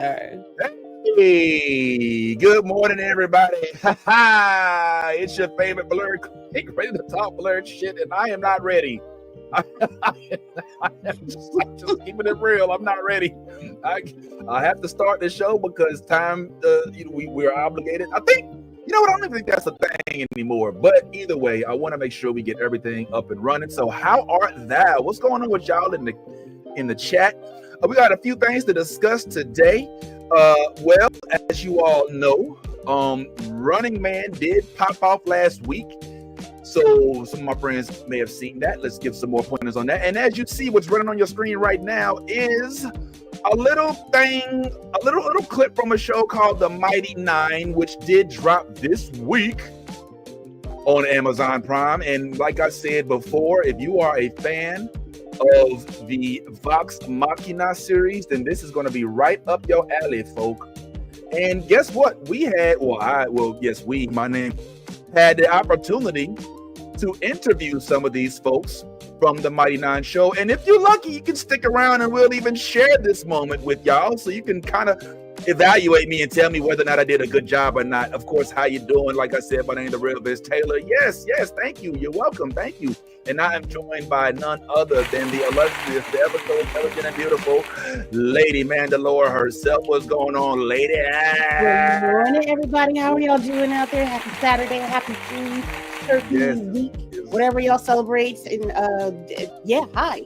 Hey, good morning, everybody. It's your favorite Blerd, ready to talk Blerd shit, and I am not ready. I'm just keeping it real. I'm not ready. I have to start the show because time. We're obligated. I think. You know what? I don't even think that's a thing anymore. But either way, I want to make sure we get everything up and running. So, how art thou? What's going on with y'all in the chat? We got a few things to discuss today. Well, as you all know, Running Man did pop off last week. So some of my friends may have seen that. Let's give some more pointers on that. And as you see, what's running on your screen right now is a little clip from a show called the Mighty Nein, which did drop this week on Amazon Prime. And like I said before, if you are a fan of the Vox Machina series, then this is going to be right up your alley, folk. And guess what? We had had the opportunity to interview some of these folks from the Mighty Nein show. And if you're lucky, you can stick around and we'll even share this moment with y'all so you can kind of evaluate me and tell me whether or not I did a good job or not. Of course, how you doing? Like I said, my name is the real Vince Taylor. Yes, thank you. You're welcome. Thank you. And I am joined by none other than the illustrious, the ever so intelligent and beautiful Lady Mandalore herself. What's going on, lady? Good morning, everybody. How are y'all doing out there? Happy Saturday, happy Food Turkey Week, whatever y'all celebrate. And hi.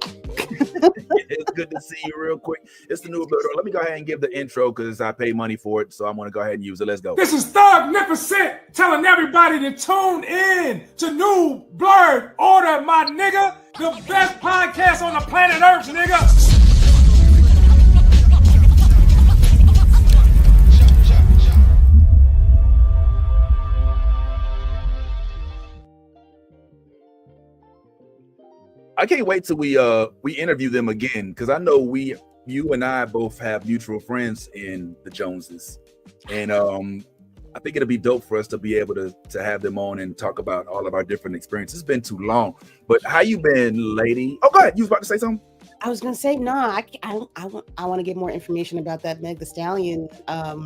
It's good to see you real quick. It's the new Blerd Order. Let me go ahead and give the intro because I pay money for it, so I'm going to go ahead and use it. Let's go. This is Thugnificent telling everybody to tune in to new Blerd Order, my nigga. The best podcast on the planet Earth, nigga. I can't wait till we interview them again because I know you and I both have mutual friends in the Joneses, and I think it'll be dope for us to be able to have them on and talk about all of our different experiences. It's been too long, but how you been, lady? Oh, go ahead. You was about to say something? I was gonna say no. I want to get more information about that Meg Thee Stallion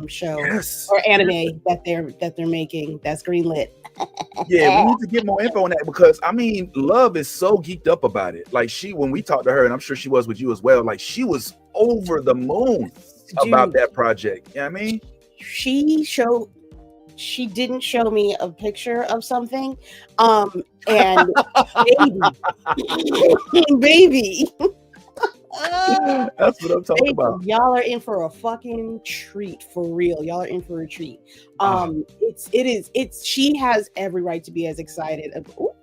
show or anime that they're making. That's greenlit. Yeah, we need to get more info on that because I mean, Love is so geeked up about it. Like when we talked to her, and I'm sure she was with you as well. Like she was over the moon about that project. You know what I mean? She didn't show me a picture of something. And baby. That's what I'm talking about. Y'all are in for a fucking treat, for real. Y'all are in for a treat. She has every right to be as excited.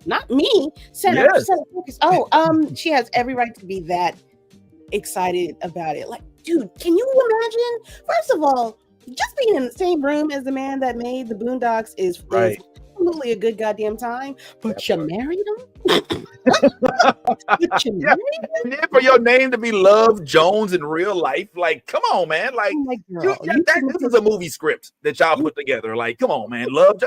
Not me. Focus. She has every right to be that excited about it. Like, dude, can you imagine? First of all, just being in the same room as the man that made the Boondocks is absolutely a good goddamn time. But you married him? And then for your name to be Love Jones in real life, like, come on, man. Like, this is a movie script that y'all put together. Like, come on, man. Love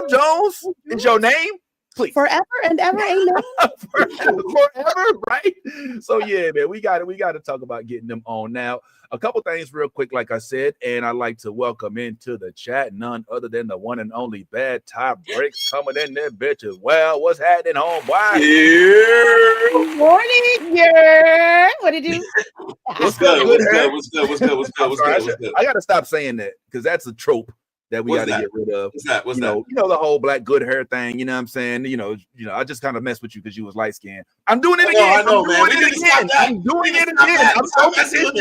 Jones is your name? Please. Forever and ever, amen. forever, right? So yeah, man, we got to talk about getting them on now. A couple things real quick, like I said, and I'd like to welcome into the chat none other than the one and only Bad Top Breaks coming in there, bitches. Well, what's happening, homeboy? Good morning, girl. What did you do? What's good? I gotta stop saying that because that's a trope that we got to get rid of. What's that? You know the whole black good hair thing. You know what I'm saying? You know. I just kind of messed with you because you was light skinned. I'm doing it again. I know, man. I'm doing it again. I'm so conditioned.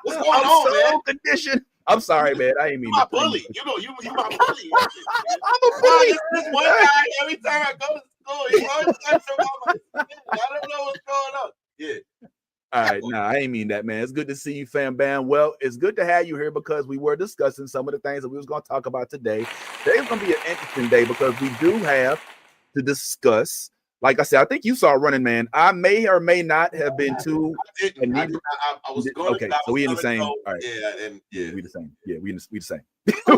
What's going on, man? Conditioned. I'm sorry, man. I ain't mean my bully. You my bully. I'm a bully. This one guy every time I go to school, he always talks about my. I don't know what's going on. Yeah. All right, I ain't mean that, man. It's good to see you, fam bam. Well, it's good to have you here because we were discussing some of the things that we was going to talk about today. Today's going to be an interesting day because we do have to discuss like I said, I think you saw Running Man. I may or may not have been too. I was going. Okay, so we in the same. All right. Yeah, we the same. Yeah, we the same.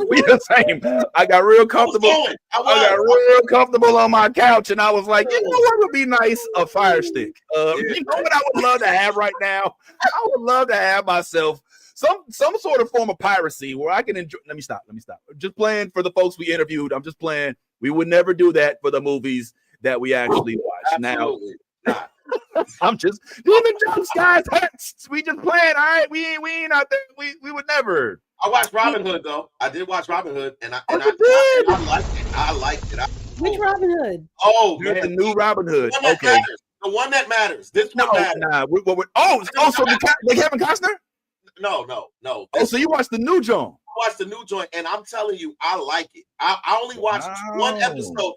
We the same. I got real comfortable. I got real comfortable on my couch, and I was like, you know what would be nice? A Fire Stick. You know what I would love to have right now? I would love to have myself some sort of form of piracy where I can enjoy. Let me stop. Just playing for the folks we interviewed. I'm just playing. We would never do that for the movies that we actually watch. Absolutely now. I'm just Demon Jumps, guys. We just playing. All right, we ain't out there. We would never. I watched Robin Hood though. I did watch Robin Hood, and I liked it. I liked it. Which Robin Hood? Oh, man, the new Robin Hood. Okay, the one that matters. This one matters. Nah. So the Kevin Costner? No. Oh, so you watched the new joint? I watched the new joint, and I'm telling you, I like it. I only watched one episode.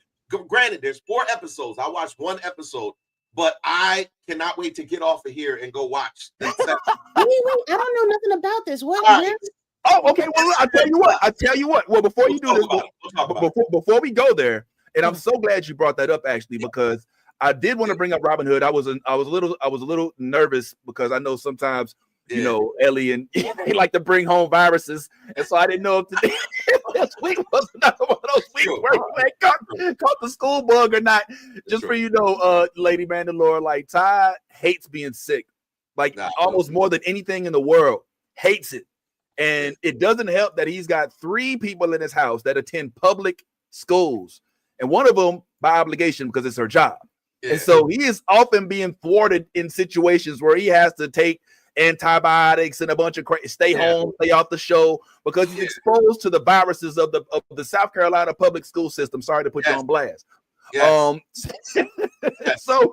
Granted, there's 4 episodes. I watched one episode, but I cannot wait to get off of here and go watch. Wait, I don't know nothing about this. What? Oh, okay. Well, I'll tell you what. Well, before you do this, before we go there, and I'm so glad you brought that up actually, because I did want to bring up Robin Hood. I was a little nervous because I know sometimes you know Ellie and they like to bring home viruses, and so I didn't know if today this week was another one of those weeks where you caught the school bug or not. Just for Lady Mandalore, like Ty hates being sick, like almost more than anything in the world. Hates it. And it doesn't help that he's got 3 people in his house that attend public schools, and one of them by obligation because it's her job. Yeah. And so he is often being thwarted in situations where he has to take antibiotics and a bunch of stay home, stay off the show because he's exposed to the viruses of the South Carolina public school system. Sorry to put you on blast. Yes. So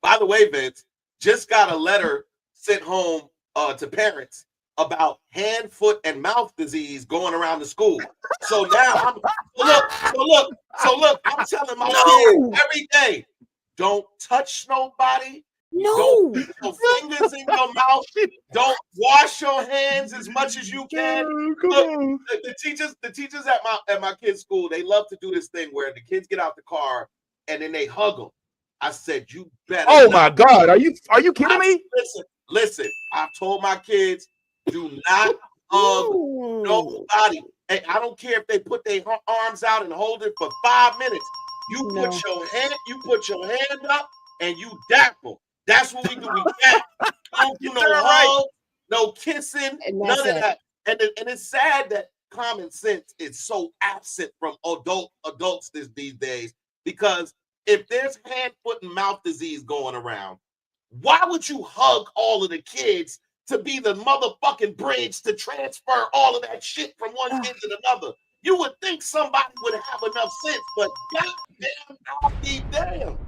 by the way, Vince just got a letter sent home to parents about hand, foot, and mouth disease going around the school. So now I'm telling my kids every day, don't touch nobody. No. Don't put your fingers in your mouth. Don't wash your hands as much as you can. Look, the teachers at my kids' school, they love to do this thing where the kids get out the car and then they hug them. I said, you better. Oh my God, are you kidding me? Listen, I've told my kids, do not hug nobody. Hey, I don't care if they put their arms out and hold it for 5 minutes. You put your hand up and you dap them. That's what we do. We dap. Don't do no hugs, no kissing, none of that. And it's sad that common sense is so absent from adults these days, because if there's hand, foot, and mouth disease going around, why would you hug all of the kids to be the motherfucking bridge to transfer all of that shit from one kid to another? You would think somebody would have enough sense, but goddamn, I'll be damned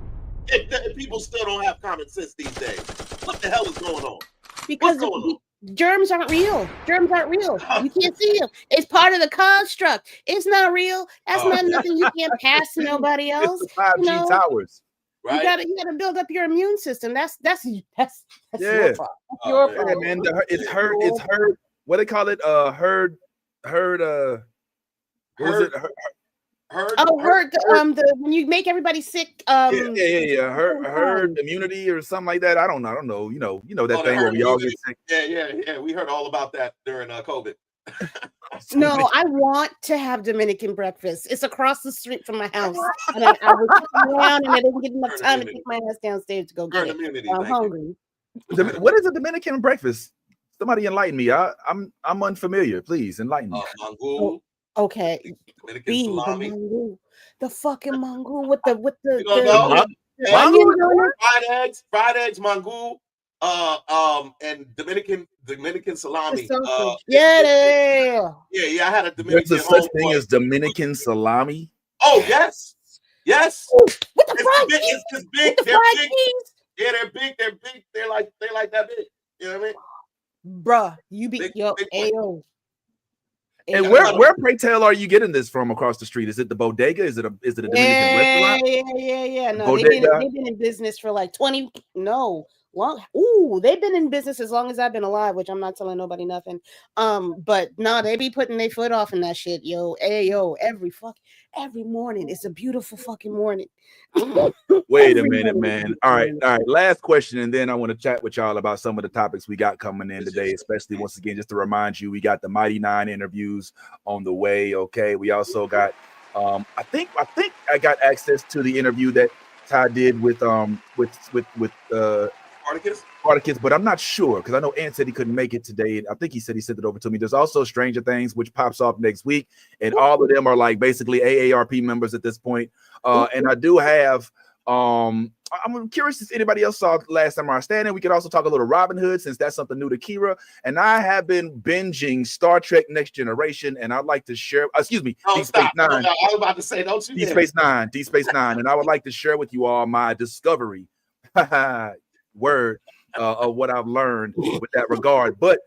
if people still don't have common sense these days. What the hell is going on? Because what's going on? Germs aren't real. Germs aren't real. You can't see them. It's part of the construct. It's not real. That's not nothing you can't pass to nobody else. It's the 5G towers. Right? You gotta build up your immune system. That's your problem. Your problem. Yeah, man. It's herd. What they call it? Herd. When you make everybody sick. Herd immunity or something like that. I don't know. You know that thing where we all get sick. Yeah. We heard all about that during COVID. No, I want to have Dominican breakfast. It's across the street from my house, and I was sitting around, and I didn't get enough time to take my ass downstairs to go get it. I'm hungry. What is a Dominican breakfast? Somebody enlighten me. I'm unfamiliar. Please enlighten me. Mangú. Okay. Dominican salami. The fucking mangú with the fried eggs, mangú, and Dominican salami. I had a Dominican. There's a such thing as Dominican salami. Oh yes. Ooh, with the fried cheese. It's big. With the fried cheese. Yeah, they're big. They're big. They're like that big. You know what I mean? Bruh, you be ayo. And where pray tell are you getting this from across the street? Is it the bodega? Is it a Dominican restaurant? Yeah. No, they've been in business for like 20. No, They've been in business as long as I've been alive, which I'm not telling nobody nothing. But nah, they be putting their foot off in that shit, yo. Hey, yo, every morning. It's a beautiful fucking morning. Wait a minute, man. All right. Last question, and then I want to chat with y'all about some of the topics we got coming in today, especially once again, just to remind you, we got the Mighty Nein interviews on the way. Okay. We also got I think I got access to the interview that Ty did with Spartacus, but I'm not sure because I know Ant said he couldn't make it today. I think he said he sent it over to me. There's also Stranger Things, which pops off next week, and all of them are like basically AARP members at this point. And I do have I'm curious if anybody else saw Last Samurai Standing. We could also talk a little Robin Hood since that's something new to Kira. And I have been binging Star Trek Next Generation, and I'd like to share. Excuse me, Deep Space Nine. I was about to say, don't you? Deep Space Nine, and I would like to share with you all my discovery. Word of what I've learned with that regard. But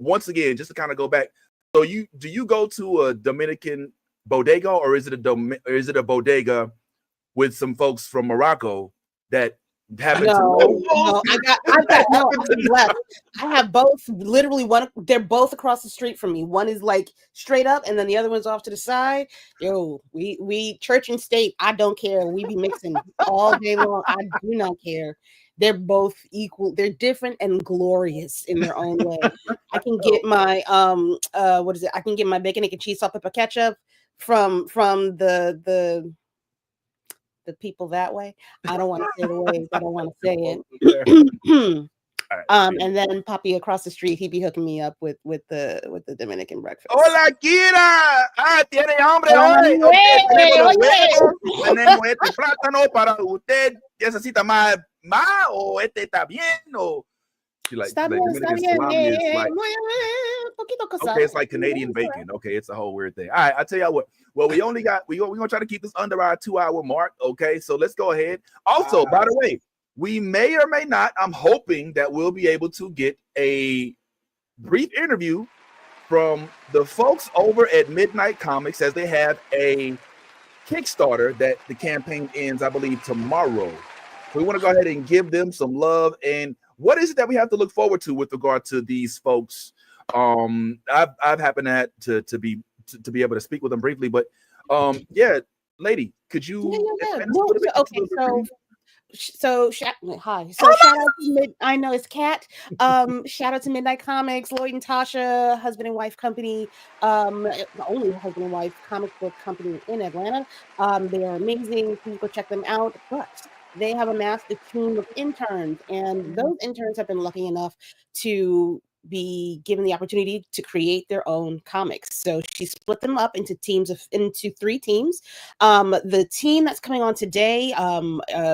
once again, just to kind of go back, so do you go to a Dominican bodega, or is it a bodega with some folks from Morocco that happen to know? No, I have both. Literally, they're both across the street from me. One is like straight up, and then the other one's off to the side. Yo, we church and state. I don't care. We be mixing all day long. I do not care. They're both equal. They're different and glorious in their own way. I can get my what is it? I can get my bacon, egg, and cheese, salt, pepper, ketchup from the people that way. I don't want to say the ways. I don't want to say it. And then Poppy across the street, he'd be hooking me up with the Dominican breakfast. Hola, Kira. Tiene hambre hoy. Tenemos este plátano para usted. Necesita más o este está bien o. Está bien. Okay, it's like Canadian bacon. Okay, it's a whole weird thing. All right, I tell you what. Well, we're gonna try to keep this under our 2-hour mark. Okay, so let's go ahead. Also, by the way, we may or may not. I'm hoping that we'll be able to get a brief interview from the folks over at Midnight Comics, as they have a Kickstarter that the campaign ends, I believe, tomorrow. So we want to go ahead and give them some love. And what is it that we have to look forward to with regard to these folks? I've happened to be able to speak with them briefly, but yeah, lady, could you? So shout out to I know it's Kat. Shout out to Midnight Comics, Lloyd and Tasha, husband and wife company, the only husband and wife comic book company in Atlanta. They are amazing. Please go check them out. But they have amassed a team of interns, and those interns have been lucky enough to be given the opportunity to create their own comics. So she split them up into 3 teams. The team that's coming on today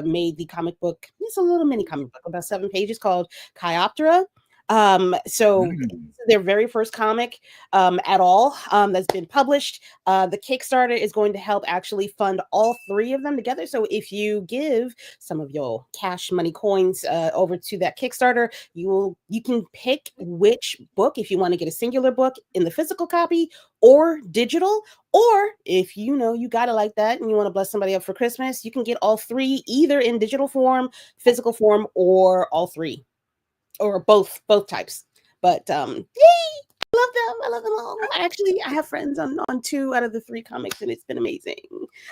made the comic book. It's a little mini comic book, about 7 pages, called Chioptera. So their very first comic at all that's been published. The Kickstarter is going to help actually fund all 3 of them together. So if you give some of your cash money coins over to that Kickstarter, you can pick which book, if you want to get a singular book in the physical copy or digital, or if you got it like that and you want to bless somebody up for Christmas, you can get all 3 either in digital form, physical form, or all 3. Or both types. But yay! I love them all. Actually, I have friends on 2 out of the 3 comics, and it's been amazing.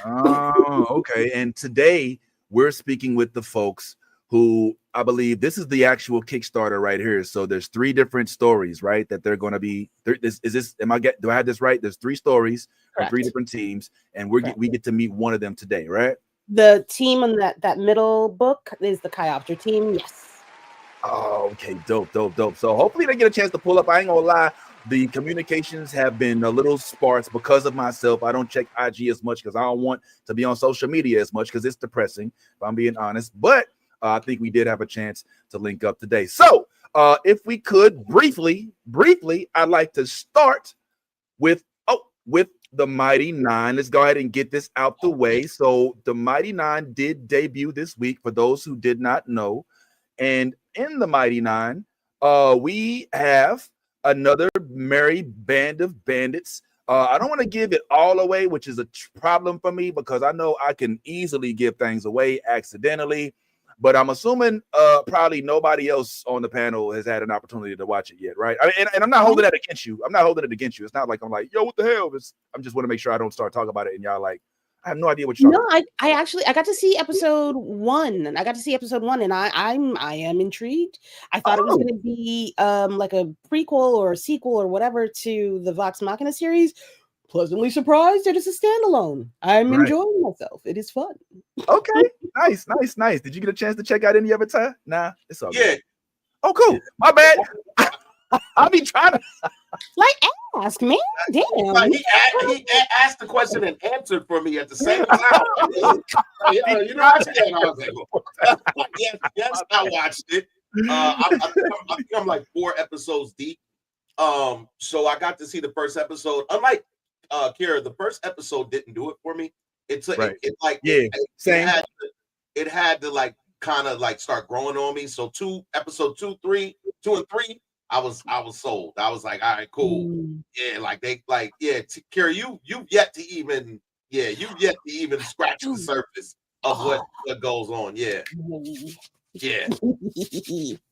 Oh, okay. And today we're speaking with the folks who, I believe this is the actual Kickstarter right here. So there's 3 different stories, right? That they're going to be. Do I have this right? There's 3 stories from 3 different teams, and we get to meet one of them today, right? The team on that middle book is the Chioptera team. Yes. Oh, okay, dope. So hopefully they get a chance to pull up. I ain't gonna lie, the communications have been a little sparse because of myself. I don't check IG as much because I don't want to be on social media as much because it's depressing, if I'm being honest. But I think we did have a chance to link up today. So if we could briefly, I'd like to start with the Mighty Nein. Let's go ahead and get this out the way. So the Mighty Nein did debut this week, for those who did not know. And in the Mighty Nein, we have another merry band of bandits. I don't want to give it all away, which is a problem for me because I know I can easily give things away accidentally. but I'm assuming probably nobody else on the panel has had an opportunity to watch it yet, right? I mean, and I'm not holding that against you. I'm not holding it against you. It's not like I'm like, yo, what the hell? I'm just want to make sure I don't start talking about it and y'all like, I have no idea what you're talking about. I got to see episode 1. And I got to see episode 1, and I am intrigued. I thought it was going to be like a prequel or a sequel or whatever to the Vox Machina series. Pleasantly surprised that it's a standalone. I'm enjoying myself. It is fun. Okay, nice. Did you get a chance to check out any of it, Ty? Nah, it's all good. Oh, cool. My bad. I'll be trying to like ask, man. Damn. Like he asked the question and answered for me at the same time. You know, I was like, yes, I watched it. I think I'm like 4 episodes deep. So I got to see the first episode. Unlike Kira, the first episode didn't do it for me. It had to like kind of like start growing on me. So episode 2 and 3, I was sold. I was like, all right, cool. Yeah, like Kira, you've yet to even scratch the surface of what goes on. Yeah.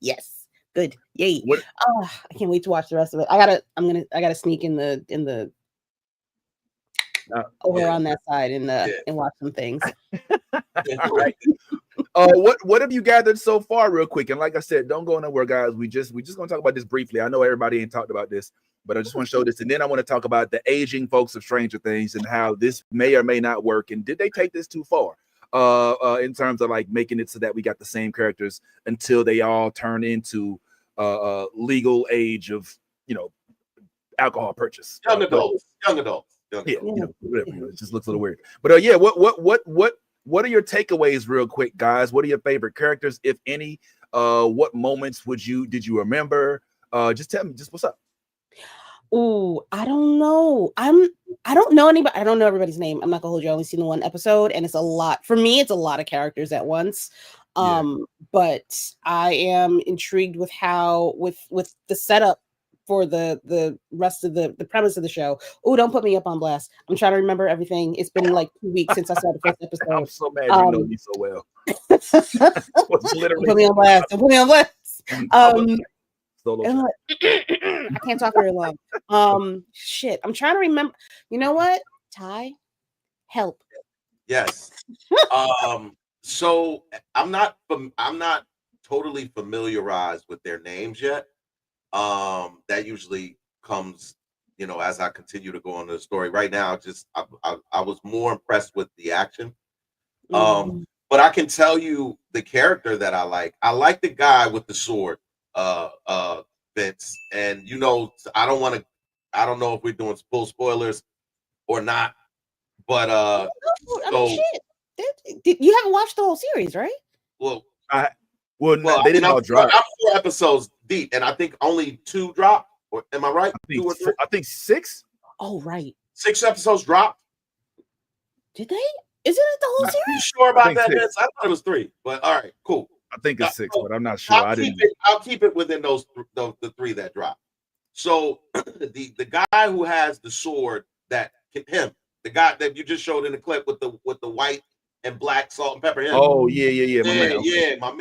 Yes. Good. Yay. I can't wait to watch the rest of it. I gotta sneak in the over on that side and watch some things. Right. What have you gathered so far, real quick? And like I said, don't go nowhere, guys. We just gonna talk about this briefly. I know everybody ain't talked about this, but I just want to show this, and then I want to talk about the aging folks of Stranger Things and how this may or may not work. And did they take this too far? In terms of like making it so that we got the same characters until they all turn into legal age of alcohol purchase. Young adults. Whatever. It just looks a little weird. But what are your takeaways, real quick, guys? What are your favorite characters, if any? What moments did you remember? Just tell me, just what's up. Oh, I don't know. I don't know anybody. I don't know everybody's name. I'm not gonna hold you. I only seen the 1 episode, and it's a lot for me. It's a lot of characters at once. But I am intrigued with how with the setup for the rest of the premise of the show. Oh, don't put me up on blast. I'm trying to remember everything. It's been like 2 weeks since I saw the first episode. I'm so mad you know me so well. Literally. Put me on blast. Don't put me on blast. I can't talk very long. Shit. I'm trying to remember. You know what? Ty, help. Yes. So I'm not totally familiarized with their names yet. That usually comes, as I continue to go on the story. Right now, I was more impressed with the action. But I can tell you the character that I like. I like the guy with the sword, Vince. And I don't know if we're doing full spoilers or not. But you haven't watched the whole series, right? Well, they didn't all drop. I'm 4 episodes deep, and I think only 2 dropped. Am I right? I think 6. Oh, right. 6 episodes dropped. Did they? Isn't it the whole series? Are you sure about that? I thought it was 3, but all right, cool. I think it's 6, but I'm not sure. I'll keep it within the 3 that dropped. So the guy who has the sword the guy that you just showed in the clip with the white and black salt and pepper. Oh yeah. My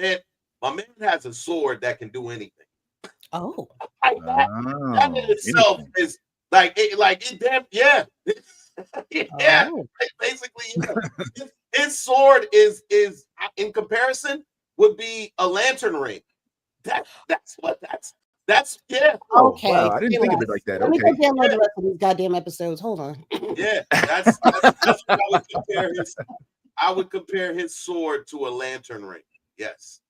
man has a sword that can do anything. Oh, that in itself is basically, his sword is in comparison would be a lantern ring. That's okay. Wow, I didn't think of it like that. Let me go download the rest of these goddamn episodes. Hold on. Yeah, that's what I would compare his sword to a lantern ring. Yes.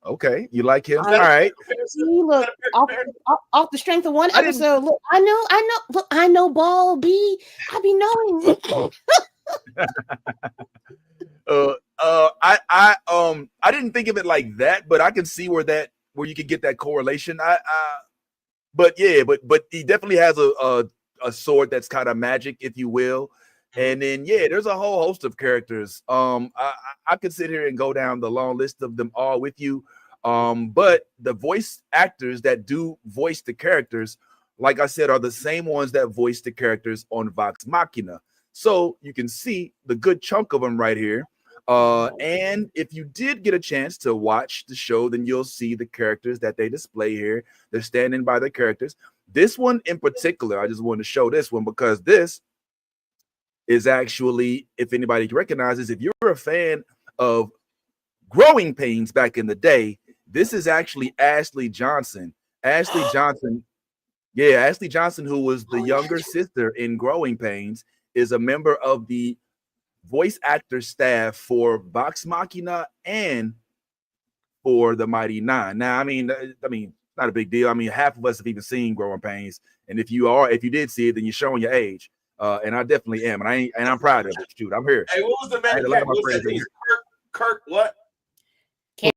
Okay, you like him? All right. Look, off the strength of 1 episode. Look, I know. Look, I know Ball B. I be knowing. I didn't think of it like that, but I can see where you could get that correlation. But he definitely has a sword that's kind of magic, if you will. And then there's a whole host of characters. I could sit here and go down the long list of them all with you. But the voice actors that do voice the characters, like I said, are the same ones that voice the characters on Vox Machina. So you can see the good chunk of them right here. And if you did get a chance to watch the show, then you'll see the characters that they display here. They're standing by the characters. This one in particular, I just wanted to show this one because this is actually, if anybody recognizes, if you're a fan of Growing Pains back in the day, this is actually Ashley Johnson. Ashley Johnson, who was the younger sister in Growing Pains, is a member of the voice actor staff for Vox Machina and for the Mighty Nein. Now, I mean, not a big deal. I mean, half of us have even seen Growing Pains, and if you did see it, then you're showing your age. And I definitely am, and I'm proud of it. Shoot, I'm here. Hey, what was the man? Kirk what?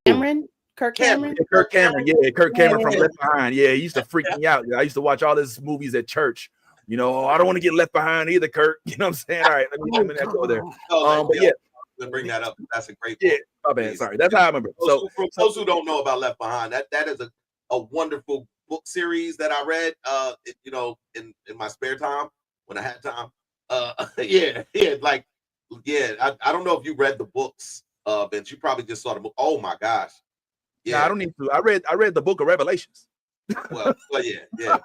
Cameron? Kirk Cameron? Yeah, Kirk Cameron. Yeah, Kirk Cameron from Left Behind. Yeah, he used to freak me out. I used to watch all his movies at church. You know, I don't want to get left behind either, Kirk. You know what I'm saying? All right, let me go there. But yeah, bring that up. That's a great book. Yeah, my bad. Sorry, that's how I remember. So those who don't know about Left Behind, that is a wonderful book series that I read. You know, in my spare time when I had time. I don't know if you read the books, Vince. You probably just saw the book. Oh my gosh. Yeah, I don't need to. I read the book of Revelations. Well, yeah.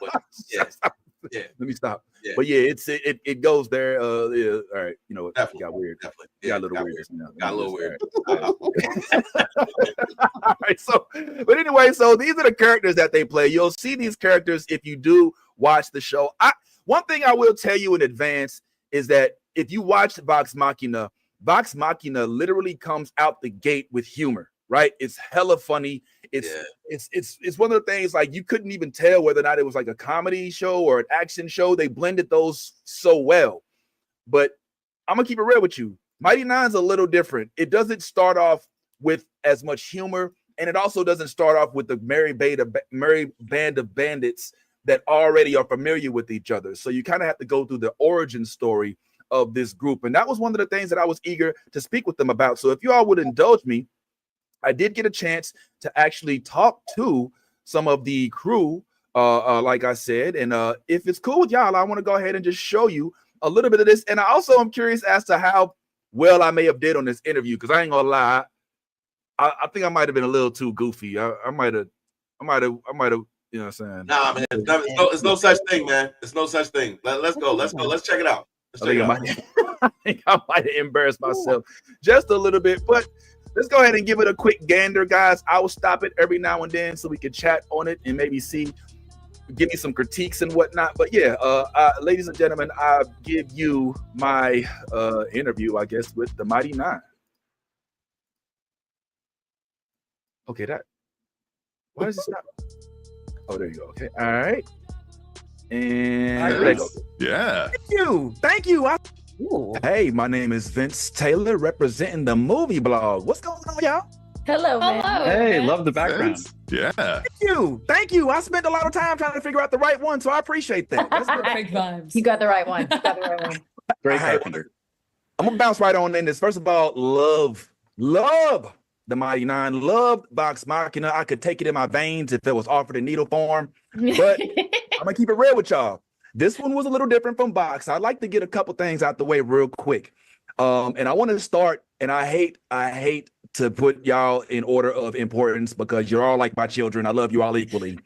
Let me stop. Yeah. But yeah, it goes there. All right. You know what? Definitely. Got weird. Definitely. Got a little weird. Got a little weird. All right. So, but anyway, so these are the characters that they play. You'll see these characters if you do watch the show. One thing I will tell you in advance is that if you watch Vox Machina literally comes out the gate with humor. Right, it's hella funny. It's one of the things like you couldn't even tell whether or not it was like a comedy show or an action show. They blended those so well. But I'm gonna keep it real with you. Mighty Nein's a little different. It doesn't start off with as much humor, and it also doesn't start off with the merry band of bandits that already are familiar with each other. So you kind of have to go through the origin story of this group, and that was one of the things that I was eager to speak with them about. So if you all would indulge me, I did get a chance to actually talk to some of the crew, like I said, and if it's cool with y'all, I want to go ahead and just show you a little bit of this. And I also am curious as to how well I may have did on this interview, because I ain't gonna lie, I think I might have been a little too goofy. I might have, you know what I'm saying? Nah, man, it's no such thing, man. It's no such thing. Let's go. Let's check it out. I think I might have embarrassed myself just a little bit, but let's go ahead and give it a quick gander, guys. I will stop it every now and then so we can chat on it and maybe give me some critiques and whatnot. But yeah, ladies and gentlemen, I give you my interview, I guess, with the Mighty Nein. Okay, why does it stop? Oh, there you go. Okay, all right. And there you go. Yeah. Thank you. Hey, my name is Vince Taylor, representing the movie blog. What's going on, y'all? Hello, man. Hey, love the background. Yeah. Thank you. I spent a lot of time trying to figure out the right one, so I appreciate that. That's perfect vibes. You got the right one. Great carpenter. I'm gonna bounce right on in this. First of all, love the Mighty Nein, love Vox Machina. I could take it in my veins if it was offered in needle form, but I'm gonna keep it real with y'all. This one was a little different from Vox. I'd like to get a couple things out the way real quick. And I want to start, and I hate to put y'all in order of importance because you're all like my children. I love you all equally.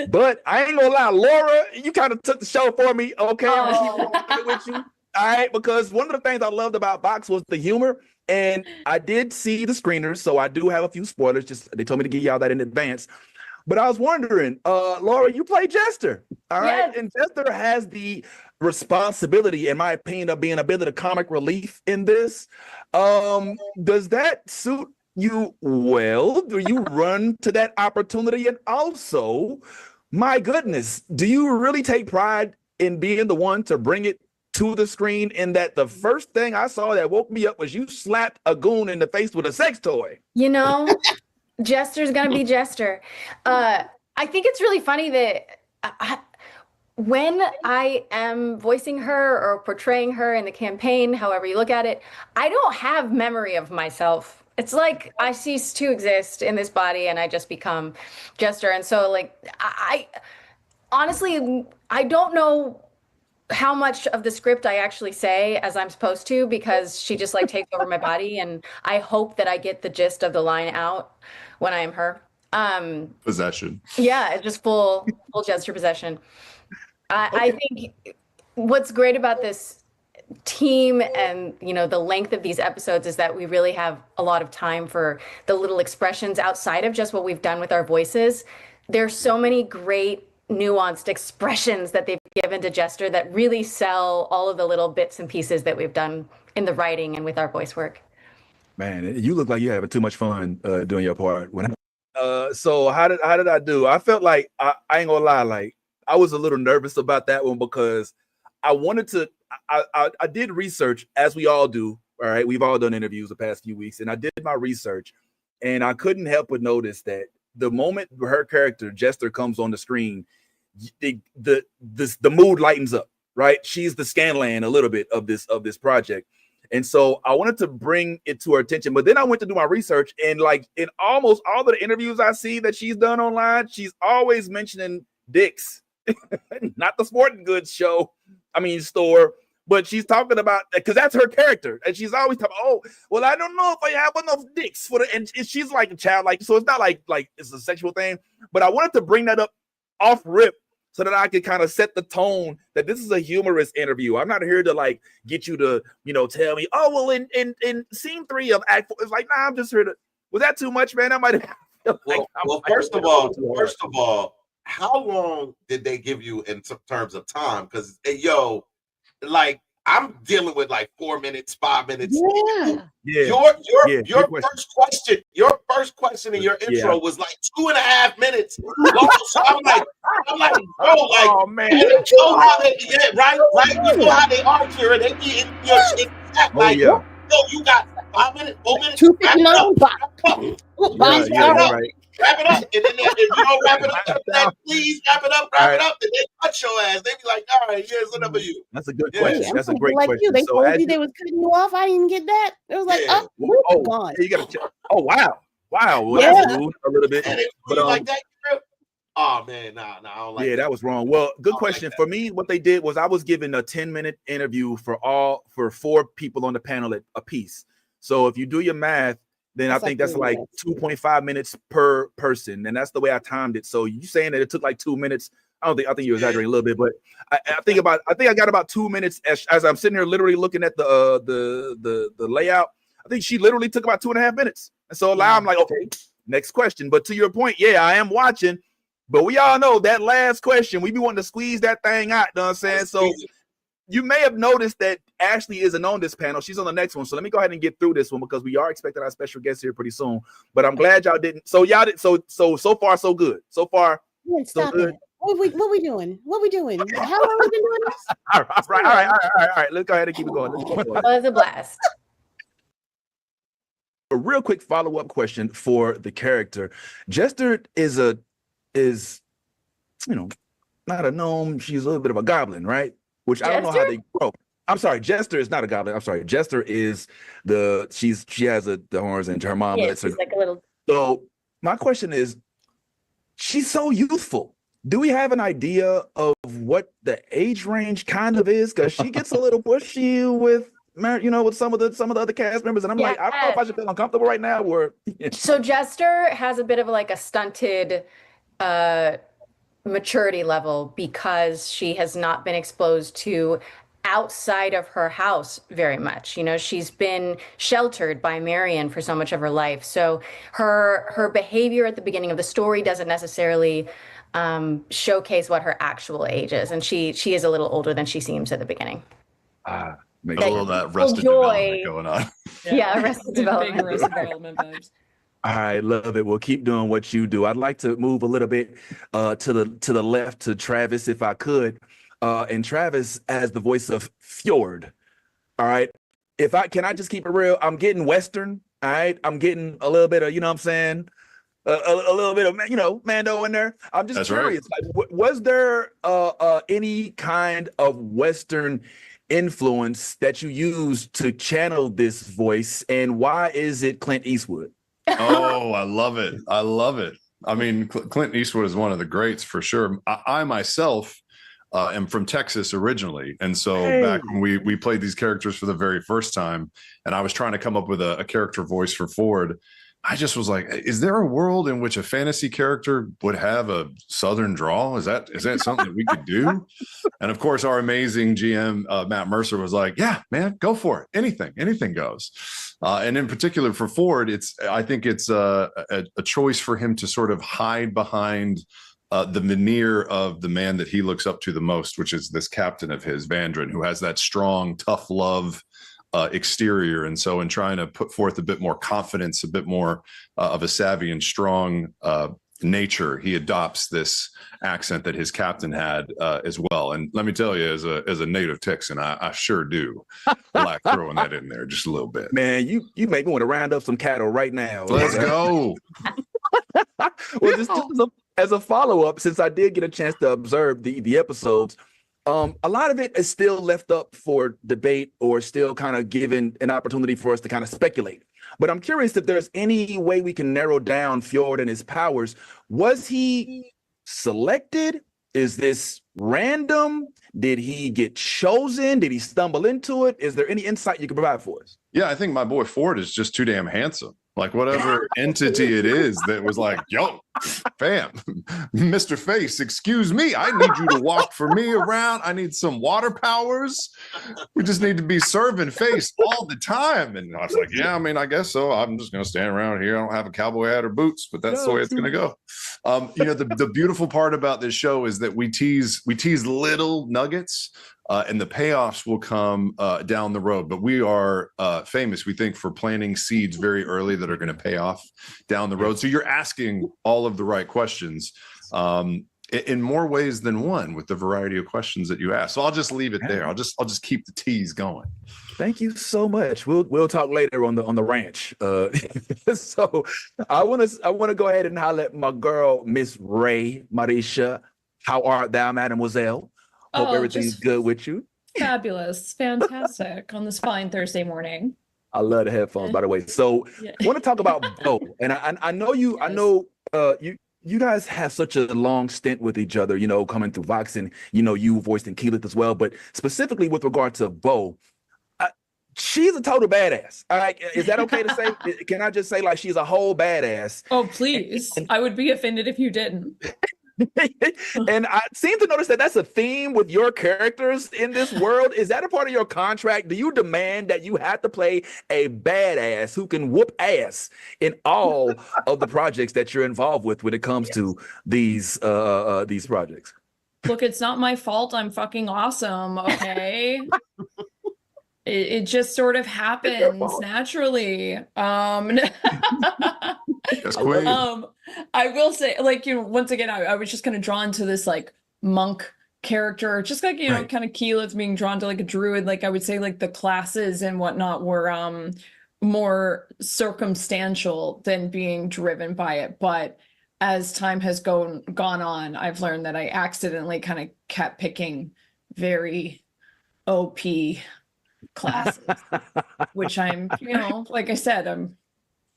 But I ain't gonna lie, Laura, you kind of took the show for me. Okay, I'm gonna keep it with you. All right, because one of the things I loved about Vox was the humor. And I did see the screeners, so I do have a few spoilers. Just they told me to give y'all that in advance. But I was wondering, Laura, you play Jester, all right? Yes. And Jester has the responsibility, in my opinion, of being a bit of the comic relief in this. Does that suit you well? Do you run to that opportunity? And also, my goodness, do you really take pride in being the one to bring it to the screen? In that the first thing I saw that woke me up was you slapped a goon in the face with a sex toy. You know, Jester's gonna be Jester. I think it's really funny that when I am voicing her or portraying her in the campaign, however you look at it, I don't have memory of myself. It's like I cease to exist in this body and I just become Jester. And so like, I honestly, I don't know how much of the script I actually say as I'm supposed to, because she just like takes over my body, and I hope that I get the gist of the line out when I am her. Possession. Yeah, it's just full gesture possession. I think what's great about this team and the length of these episodes is that we really have a lot of time for the little expressions outside of just what we've done with our voices. There's so many great nuanced expressions that they've given to Jester that really sell all of the little bits and pieces that we've done in the writing and with our voice work. Man, you look like you're having too much fun doing your part. So how did I do? I felt like I ain't gonna lie, like I was a little nervous about that one because I wanted to. I did research, as we all do. All right, we've all done interviews the past few weeks, and I did my research, and I couldn't help but notice that the moment her character Jester comes on the screen, the mood lightens up. Right, she's the Scanlan a little bit of this project. And so I wanted to bring it to her attention, but then I went to do my research, and like in almost all of the interviews I see that she's done online, she's always mentioning dicks, not the sporting goods store, but she's talking about, because that's her character, and she's always talking, oh, well, I don't know if I have enough dicks for the, and she's like a child, like, so it's not like it's a sexual thing, but I wanted to bring that up off rip, so that I could kind of set the tone that this is a humorous interview. I'm not here to like get you to, tell me, oh, well, in scene 3 of Act 4, it's like, nah, I'm just here to, was that too much, man? I might have. First of all, how long did they give you in terms of time? Because, like, I'm dealing with like 4 minutes, 5 minutes. Your first question in your intro was like 2.5 minutes long. So I'm like, bro, like, oh man, you know how they, right? You know how they are here, they be in your shit. Like, you got 5 minutes, 4 minutes. 2:59. Wrap it up, and then if you don't wrap it up, please wrap it up, and then cut your ass. They be like, all right, here's another you. That's a good question. That's a great like question. They told you they was cutting you off. I didn't get that. It was like, gone. You gotta check. Oh wow. Well, that's rude a little bit. But like that, oh man, nah, I don't like. Yeah, that was wrong. Well, good question. For me, what they did was I was given a 10-minute interview for 4 people on the panel at a piece. So if you do your math, then I think that's like 2.5 minutes per person, and that's the way I timed it. So you saying that it took like 2 minutes? I think you're exaggerating a little bit, but I think I got about 2 minutes as I'm sitting here literally looking at the layout. I think she literally took about 2.5 minutes, and so now I'm like, okay, next question. But to your point, yeah, I am watching, but we all know that last question we be wanting to squeeze that thing out. You know what I'm saying? So you may have noticed that Ashley isn't on this panel. She's on the next one. So let me go ahead and get through this one because we are expecting our special guest here pretty soon. But I'm glad y'all didn't. So y'all did. So far, so good. So far, so good. What we doing? How long have we been doing this? All right. Let's go ahead and keep it going. It was a blast. A real quick follow-up question for the character. Jester is not a gnome. She's a little bit of a goblin, right? Which I don't know how they grow. I'm sorry, Jester is not a goblin. I'm sorry, Jester is she has the horns and her mom. Yeah, she's like a little. So my question is, she's so youthful. Do we have an idea of what the age range kind of is? Because she gets a little pushy with some of the other cast members, and I'm like, I don't know if I should feel uncomfortable right now. Or So Jester has a bit of like a stunted maturity level because she has not been exposed to outside of her house very much. She's been sheltered by Marion for so much of her life. So her behavior at the beginning of the story doesn't necessarily showcase what her actual age is. And she is a little older than she seems at the beginning. Makes a little of that Arrested Development going on. Yeah, Arrested Development. Arrested Development vibes. I love it. Well, keep doing what you do. I'd like to move a little bit to the left to Travis, if I could. And Travis as the voice of Fjord. All right. Can I just keep it real? I'm getting Western. All right. I'm getting a little bit of, you know what I'm saying? A little bit of, Mando in there. I'm just curious. Right. Like, was there any kind of Western influence that you used to channel this voice? And why is it Clint Eastwood? Oh, I love it. I mean, Clint Eastwood is one of the greats for sure. I myself am from Texas originally. And so Hey. back when we played these characters for the very first time, and I was trying to come up with a character voice for Ford, I just was like, is there a world in which a fantasy character would have a Southern drawl? Is that something that we could do? And of course, our amazing GM, Matt Mercer, was like, yeah, man, go for it. Anything goes. And in particular for Ford, I think it's a choice for him to sort of hide behind the veneer of the man that he looks up to the most, which is this captain of his, Vandrin, who has that strong, tough love exterior. And so in trying to put forth a bit more confidence, a bit more of a savvy and strong nature, he adopts this accent that his captain had as well. And let me tell you, as a native Texan, I sure do like throwing that in there just a little bit. Man, you make me want to round up some cattle right now. Let's go. Well, just as a follow-up, since I did get a chance to observe the episodes, a lot of it is still left up for debate or still kind of given an opportunity for us to kind of speculate. But I'm curious if there's any way we can narrow down Fjord and his powers. Was he selected? Is this random? Did he get chosen? Did he stumble into it? Is there any insight you can provide for us? Yeah, I think my boy Ford is just too damn handsome. Like whatever entity it is that was like, yo, fam, Mr. Face, excuse me. I need you to walk for me around. I need some water powers. We just need to be serving Face all the time. And I was like, yeah, I mean, I guess so. I'm just going to stand around here. I don't have a cowboy hat or boots, but that's the way it's going to go. The beautiful part about this show is that we tease little nuggets. And the payoffs will come down the road. But we are famous, we think, for planting seeds very early that are going to pay off down the road. So you're asking all of the right questions in more ways than one with the variety of questions that you ask. So I'll just leave it there. I'll just keep the tease going. Thank you so much. We'll talk later on the ranch. So I want to go ahead and holler at my girl, Miss Ray Marisha. How art thou, mademoiselle? Hope everything's good with you. Fabulous. Fantastic on this fine Thursday morning. I love the headphones, by the way. So I want to talk about Bo. And I know you guys have such a long stint with each other, coming through Vox, and you voiced in Keyleth as well. But specifically with regard to Bo, she's a total badass. All right, is that okay to say? Can I just say like she's a whole badass? Oh, please. I would be offended if you didn't. And I seem to notice that that's a theme with your characters in this world. Is that a part of your contract? Do you demand that you have to play a badass who can whoop ass in all of the projects that you're involved with when it comes to these projects? Look, it's not my fault. I'm fucking awesome. Okay. It just sort of happens naturally. That's queen. I will say, once again, I was just kind of drawn to this like monk character, just like kind of Keyleth being drawn to like a druid. Like I would say, like the classes and whatnot were more circumstantial than being driven by it. But as time has gone on, I've learned that I accidentally kind of kept picking very OP classes, which I'm, like I said,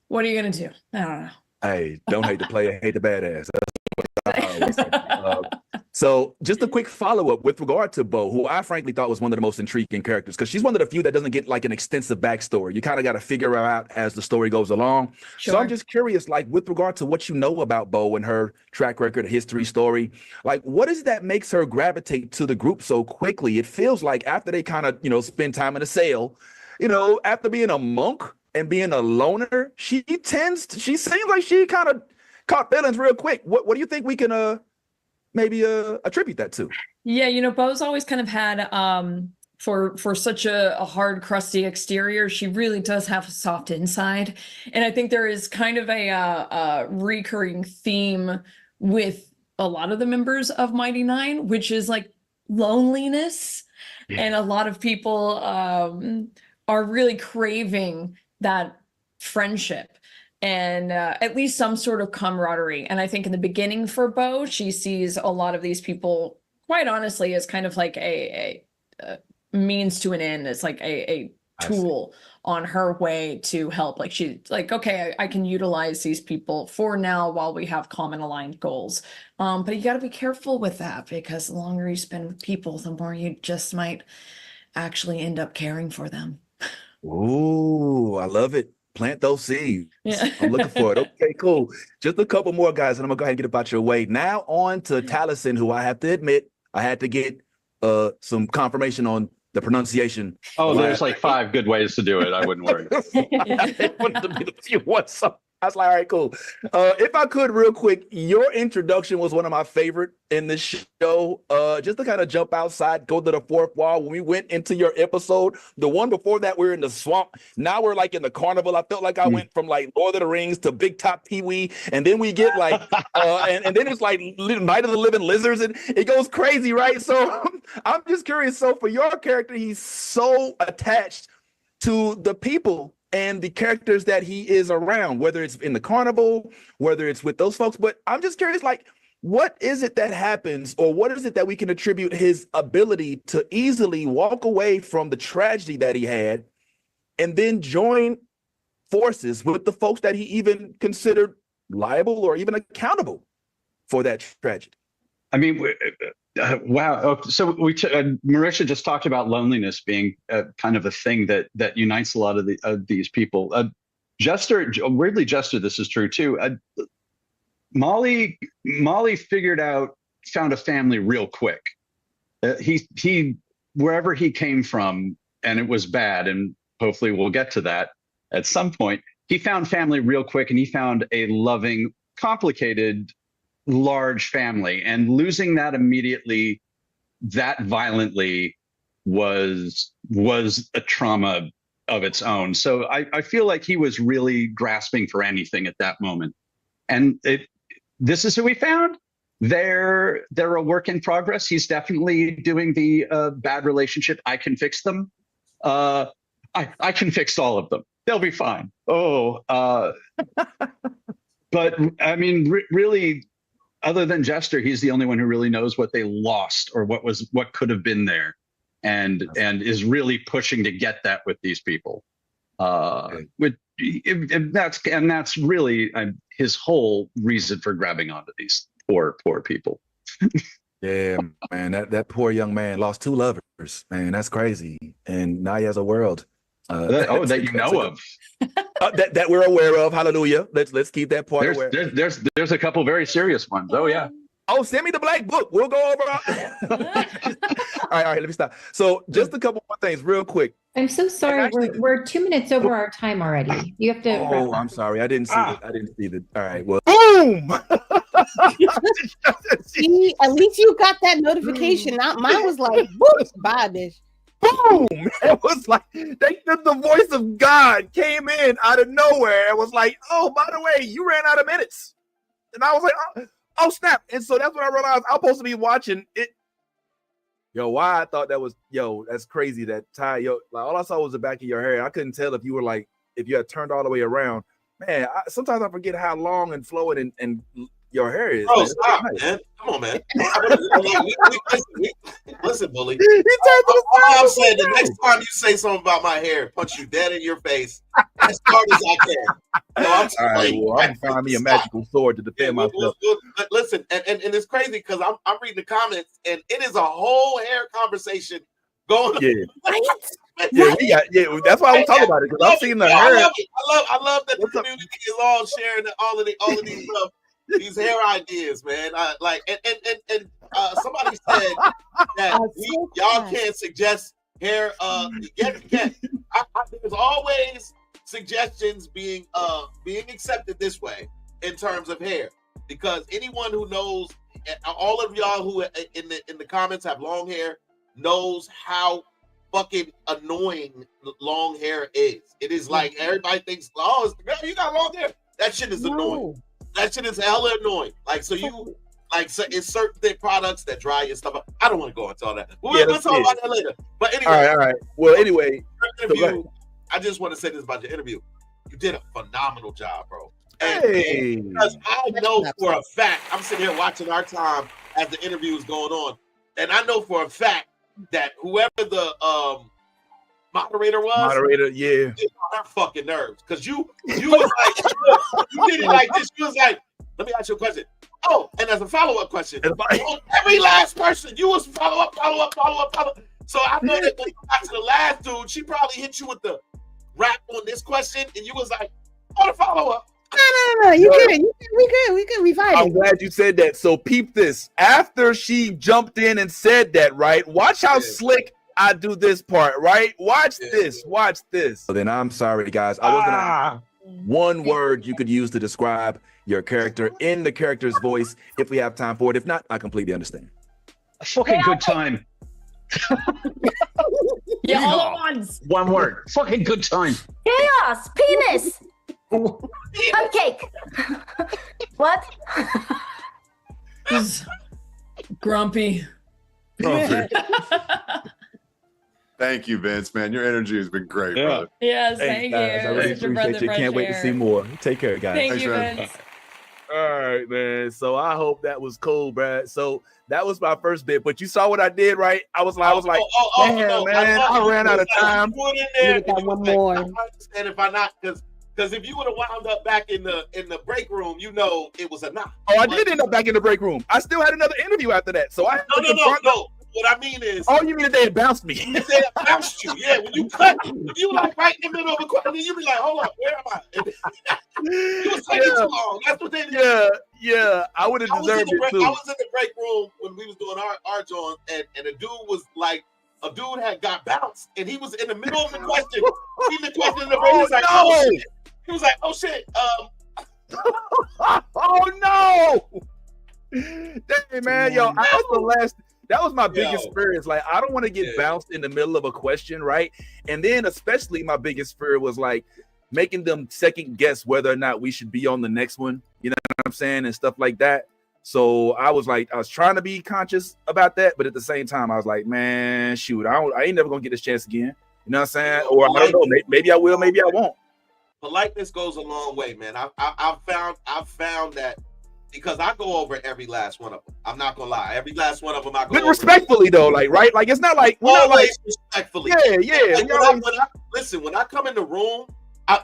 what are you gonna do? I don't know. Hey, don't hate the player, hate the badass. That's what I always say. So just a quick follow-up with regard to Bo, who I frankly thought was one of the most intriguing characters, because she's one of the few that doesn't get like an extensive backstory. You kind of got to figure her out as the story goes along. Sure. So I'm just curious, like with regard to what you know about Bo and her track record, history, story, like what is it that makes her gravitate to the group so quickly? It feels like after they kind of, spend time in a cell, after being a monk and being a loner, she seems like she kind of caught feelings real quick. What do you think we can maybe attribute that to? Yeah, Bo's always kind of had for such a hard, crusty exterior, she really does have a soft inside. And I think there is kind of a recurring theme with a lot of the members of Mighty Nein, which is like loneliness. Yeah. And a lot of people are really craving that friendship and at least some sort of camaraderie. And I think in the beginning for Bo, she sees a lot of these people, quite honestly, as kind of like a means to an end. It's like a tool on her way to help. Like she's like, okay, I can utilize these people for now while we have common aligned goals. But you got to be careful with that, because the longer you spend with people, the more you just might actually end up caring for them. Ooh, I love it. Plant those seeds. Yeah. I'm looking for it. Okay, cool. Just a couple more guys, and I'm gonna go ahead and get about your way. Now on to Taliesin, who I have to admit, I had to get some confirmation on the pronunciation. Oh, there's like 5 good ways to do it. I wouldn't worry. I wanted to be the few ones. So I was like, all right, cool. If I could, real quick, your introduction was one of my favorite in this show. Just to kind of jump outside, go to the fourth wall. When we went into your episode, the one before that, we were in the swamp. Now we're like in the carnival. I felt like I went from like Lord of the Rings to Big Top Pee-wee, and then we get like, and then it's like Night of the Living Lizards, and it goes crazy, right? So I'm just curious. So for your character, he's so attached to the people and the characters that he is around, whether it's in the carnival, whether it's with those folks. But I'm just curious, like, what is it that happens, or what is it that we can attribute his ability to easily walk away from the tragedy that he had and then join forces with the folks that he even considered liable or even accountable for that tragedy? I mean, wow. So Marisha just talked about loneliness being kind of a thing that unites a lot of these people. Jester, weirdly, Jester, this is true too. Molly found a family real quick. He wherever he came from, and it was bad, and hopefully we'll get to that at some point. He found family real quick, and he found a loving, complicated, large family, and losing that immediately, that violently, was a trauma of its own. So I feel like he was really grasping for anything at that moment. And this is who we found. They're a work in progress. He's definitely doing the bad relationship. I can fix them. I can fix all of them. They'll be fine. But I mean, really, other than Jester, he's the only one who really knows what they lost or what could have been there, and is really pushing to get that with these people. That's really his whole reason for grabbing onto these poor people. Yeah, man, that poor young man lost 2 lovers. Man, that's crazy. And now he has a world. That you know of. That we're aware of. Hallelujah. Let's keep that part aware. There's a couple very serious ones. Oh yeah. Oh, send me the black book. We'll go over. All right. Let me stop. So just a couple more things real quick. I'm so sorry. We're 2 minutes over our time already. You have to. Oh, I'm sorry. I didn't see it. I didn't see it. All right. Well, boom. See, at least you got that notification. Mine was like, boom, bye, bitch. Boom! It was like the voice of God came in out of nowhere and was like, "Oh, by the way, you ran out of minutes," and I was like, "Oh, snap!" And so that's when I realized I'm supposed to be watching it. Yo, why I thought that was that's crazy. That tie, like all I saw was the back of your hair. I couldn't tell if you were like if you had turned all the way around. Man, sometimes I forget how long and flowing and your hair is. Oh, stop, man. Come on, man. Listen, bully. I'm saying the next time you say something about my hair, punch you dead in your face as hard as I can. No, I'm I'm finding me a magical sword to defend myself. Listen, and it's crazy because I'm reading the comments and it is a whole hair conversation going on. Yeah, that's why I'm talking about it, because I'm seeing the hair. I love that the community is all sharing all of these these hair ideas, man. Somebody said that y'all can't suggest hair. There's always suggestions being accepted this way in terms of hair, because anyone who knows, all of y'all who in the comments have long hair knows how fucking annoying long hair is. It is like everybody thinks, oh, girl, you got long hair. That shit is annoying. That shit is hella annoying. Like, so you, like, so it's certain products that dry and stuff. I don't want to go into all that. We'll talk about that later. But anyway. All right. Well, anyway. I just want to say this about your interview. You did a phenomenal job, bro. And because I know for a fact, I'm sitting here watching our time as the interview is going on, and I know for a fact that whoever the moderator was? Moderator, yeah. Her fucking nerves. Because you was like, you did it like this. You was like, let me ask you a question. Oh, and as a follow-up question, every last person, you was follow up. So I know that when you got to the last dude, she probably hit you with the rap on this question, and you was like, on a follow-up. No. You good. We good. We fine. I'm glad you said that. So peep this. After she jumped in and said that, right? Watch how slick I do this part, right? Watch this. So then I'm sorry, guys. I was gonna one word you could use to describe your character in the character's voice if we have time for it. If not, I completely understand. A fucking good time. Yeah, all at once. One word. Fucking good time. Chaos. Penis. Cupcake. What? Just grumpy. Thank you, Vince, man. Your energy has been great, brother. Yes, thank guys, you. I really It's your appreciate you. Can't wait to see more. Take care, guys. Thank Thanks, you, man. Vince. All right, man. So I hope that was cool, Brad. So that was my first bit, but you saw what I did, right? I was like, damn, man, I ran out of time. You got one more. I understand if I not, because if you would have wound up back in the break room, you know it was a knock. Oh, I did end up back in the break room. I still had another interview after that. So I No. What I mean is, oh, you mean that they had bounced me? They bounced you. Yeah, when you cut, if you like right in the middle of a question, you be like, hold up, where am I? You was taking too long. That's what they did. Yeah. I would have deserved it too. I was in the break room when we was doing our joint, and a dude was like, a dude had got bounced, and he was in the middle of the question. He was like, oh shit. He was like, oh shit. Oh no. Dang, man, yo, that was my biggest fear. Like, I don't want to get bounced in the middle of a question, right? And then especially my biggest fear was like making them second guess whether or not we should be on the next one. You know what I'm saying? And stuff like that. So I was trying to be conscious about that, but at the same time, I was like, man, shoot, I ain't never gonna get this chance again. You know what I'm saying? Or I don't know, maybe I will, maybe I won't. Politeness goes a long way, man. I've found that. Because I go over every last one of them. I'm not gonna lie. Every last one of them I go but over. respectfully though, like, right? Like, it's not like always respectfully. Yeah. Listen, when I come in the room,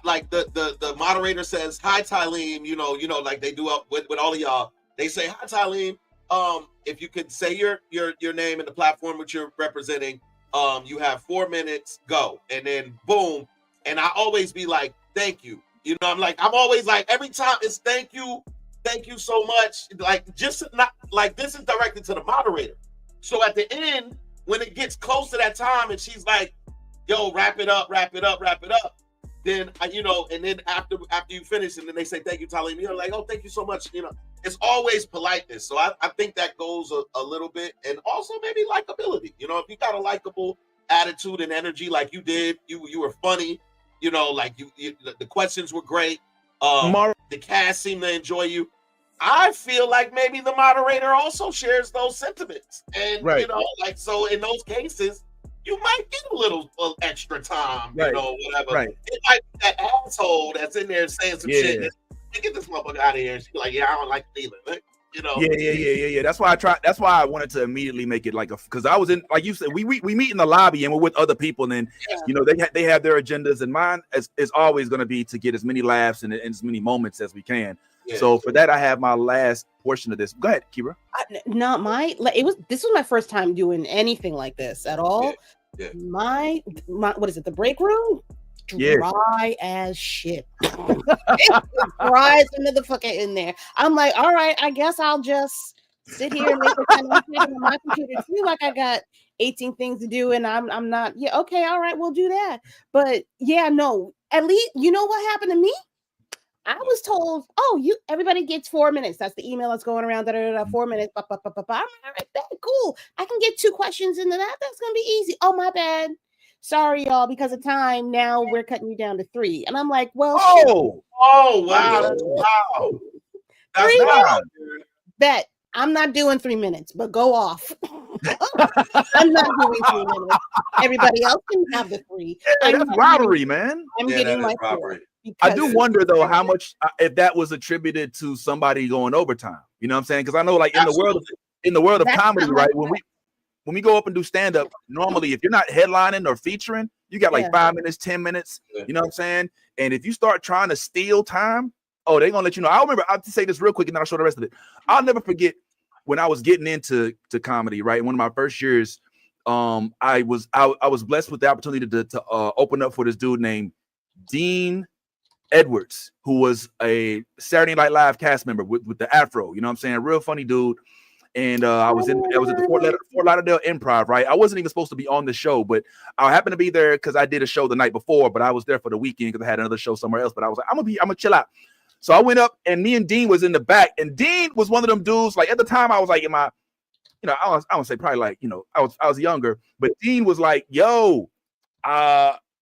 like the moderator says, hi Tylene, you know, like they do up with all of y'all. They say, hi Tylene. If you could say your name and the platform which you're representing, you have 4 minutes, go. And then boom. And I always be like, thank you. You know, I'm always like, every time it's thank you so much. Like, just not like this is directed to the moderator. So at the end, when it gets close to that time and she's like, yo, wrap it up, then and then after you finish and then they say thank you, Tylene, you're like, oh, thank you so much. You know, it's always politeness. So I think that goes a little bit, and also maybe likability. You know, if you got a likable attitude and energy like you did, you were funny, you know, like you the questions were great. The cast seemed to enjoy you. I feel like maybe the moderator also shares those sentiments, and you know, like, so in those cases, you might get a little extra time, you know, whatever. Right. It might be that asshole that's in there saying some shit. Get this motherfucker out of here. And she's like, yeah, I don't like it either. You know. Yeah. That's why I wanted to immediately make it like because I was in, like you said, we meet in the lobby and we're with other people, and then you know they have their agendas, and mine is always going to be to get as many laughs and as many moments as we can. Yeah. So for that, I have my last portion of this. Go ahead, Kira. This was my first time doing anything like this at all. Yeah. My what is it? The break room? Dry as shit. It was dry as a motherfucker in there. I'm like, all right, I guess I'll just sit here and make on my computer too. Like I got 18 things to do, and I'm not. Yeah, okay, all right, we'll do that. But yeah, no. At least you know what happened to me. I was told, everybody gets 4 minutes. That's the email that's going around. 4 minutes. I'm like, all right, cool. I can get 2 questions into that. That's gonna be easy. Oh, my bad. Sorry, y'all. Because of time, now we're cutting you down to 3. And I'm like, well, wow. That's 3 wild. minutes. Bet I'm not doing 3 minutes, but go off. I'm not doing 3 minutes. Everybody else can have the 3. Yeah, that's robbery, man. I'm getting my robbery. I do wonder though how much if that was attributed to somebody going overtime. You know what I'm saying? Because I know, like in the world of comedy, right? when we go up and do stand up, normally if you're not headlining or featuring, you got like 5 minutes, 10 minutes. You know what I'm saying? And if you start trying to steal time, oh, they're gonna let you know. I remember. I'll say this real quick, and then I'll show the rest of it. I'll never forget when I was getting into comedy. Right, one of my first years, I was blessed with the opportunity to open up for this dude named Dean Edwards, who was a Saturday Night Live cast member with the afro. You know what I'm saying? Real funny dude. And I was at the Fort Lauderdale Improv, right? I wasn't even supposed to be on the show, but I happened to be there because I did a show the night before, but I was there for the weekend because I had another show somewhere else. But I was like, I'm gonna chill out. So I went up, and me and Dean was in the back, and Dean was one of them dudes. Like at the time, I was like in my, I would say probably like, I was younger, but Dean was like, "Yo,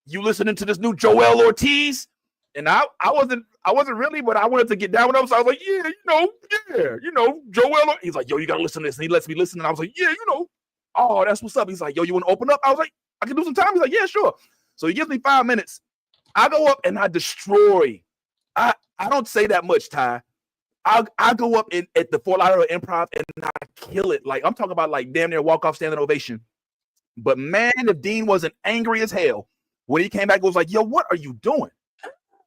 you listening to this new Joel Ortiz?" And I wasn't really, but I wanted to get down with him. So I was like, yeah, Joel. He's like, yo, you gotta listen to this. And he lets me listen. And I was like, yeah, oh, that's what's up. He's like, yo, you want to open up? I was like, I can do some time. He's like, yeah, sure. So he gives me 5 minutes. I go up and I destroy. I don't say that much, Ty. I go up at the Fort Lauderdale Improv and I kill it. Like I'm talking about like damn near walk off standing ovation. But man, if Dean wasn't angry as hell when he came back, was like, yo, what are you doing?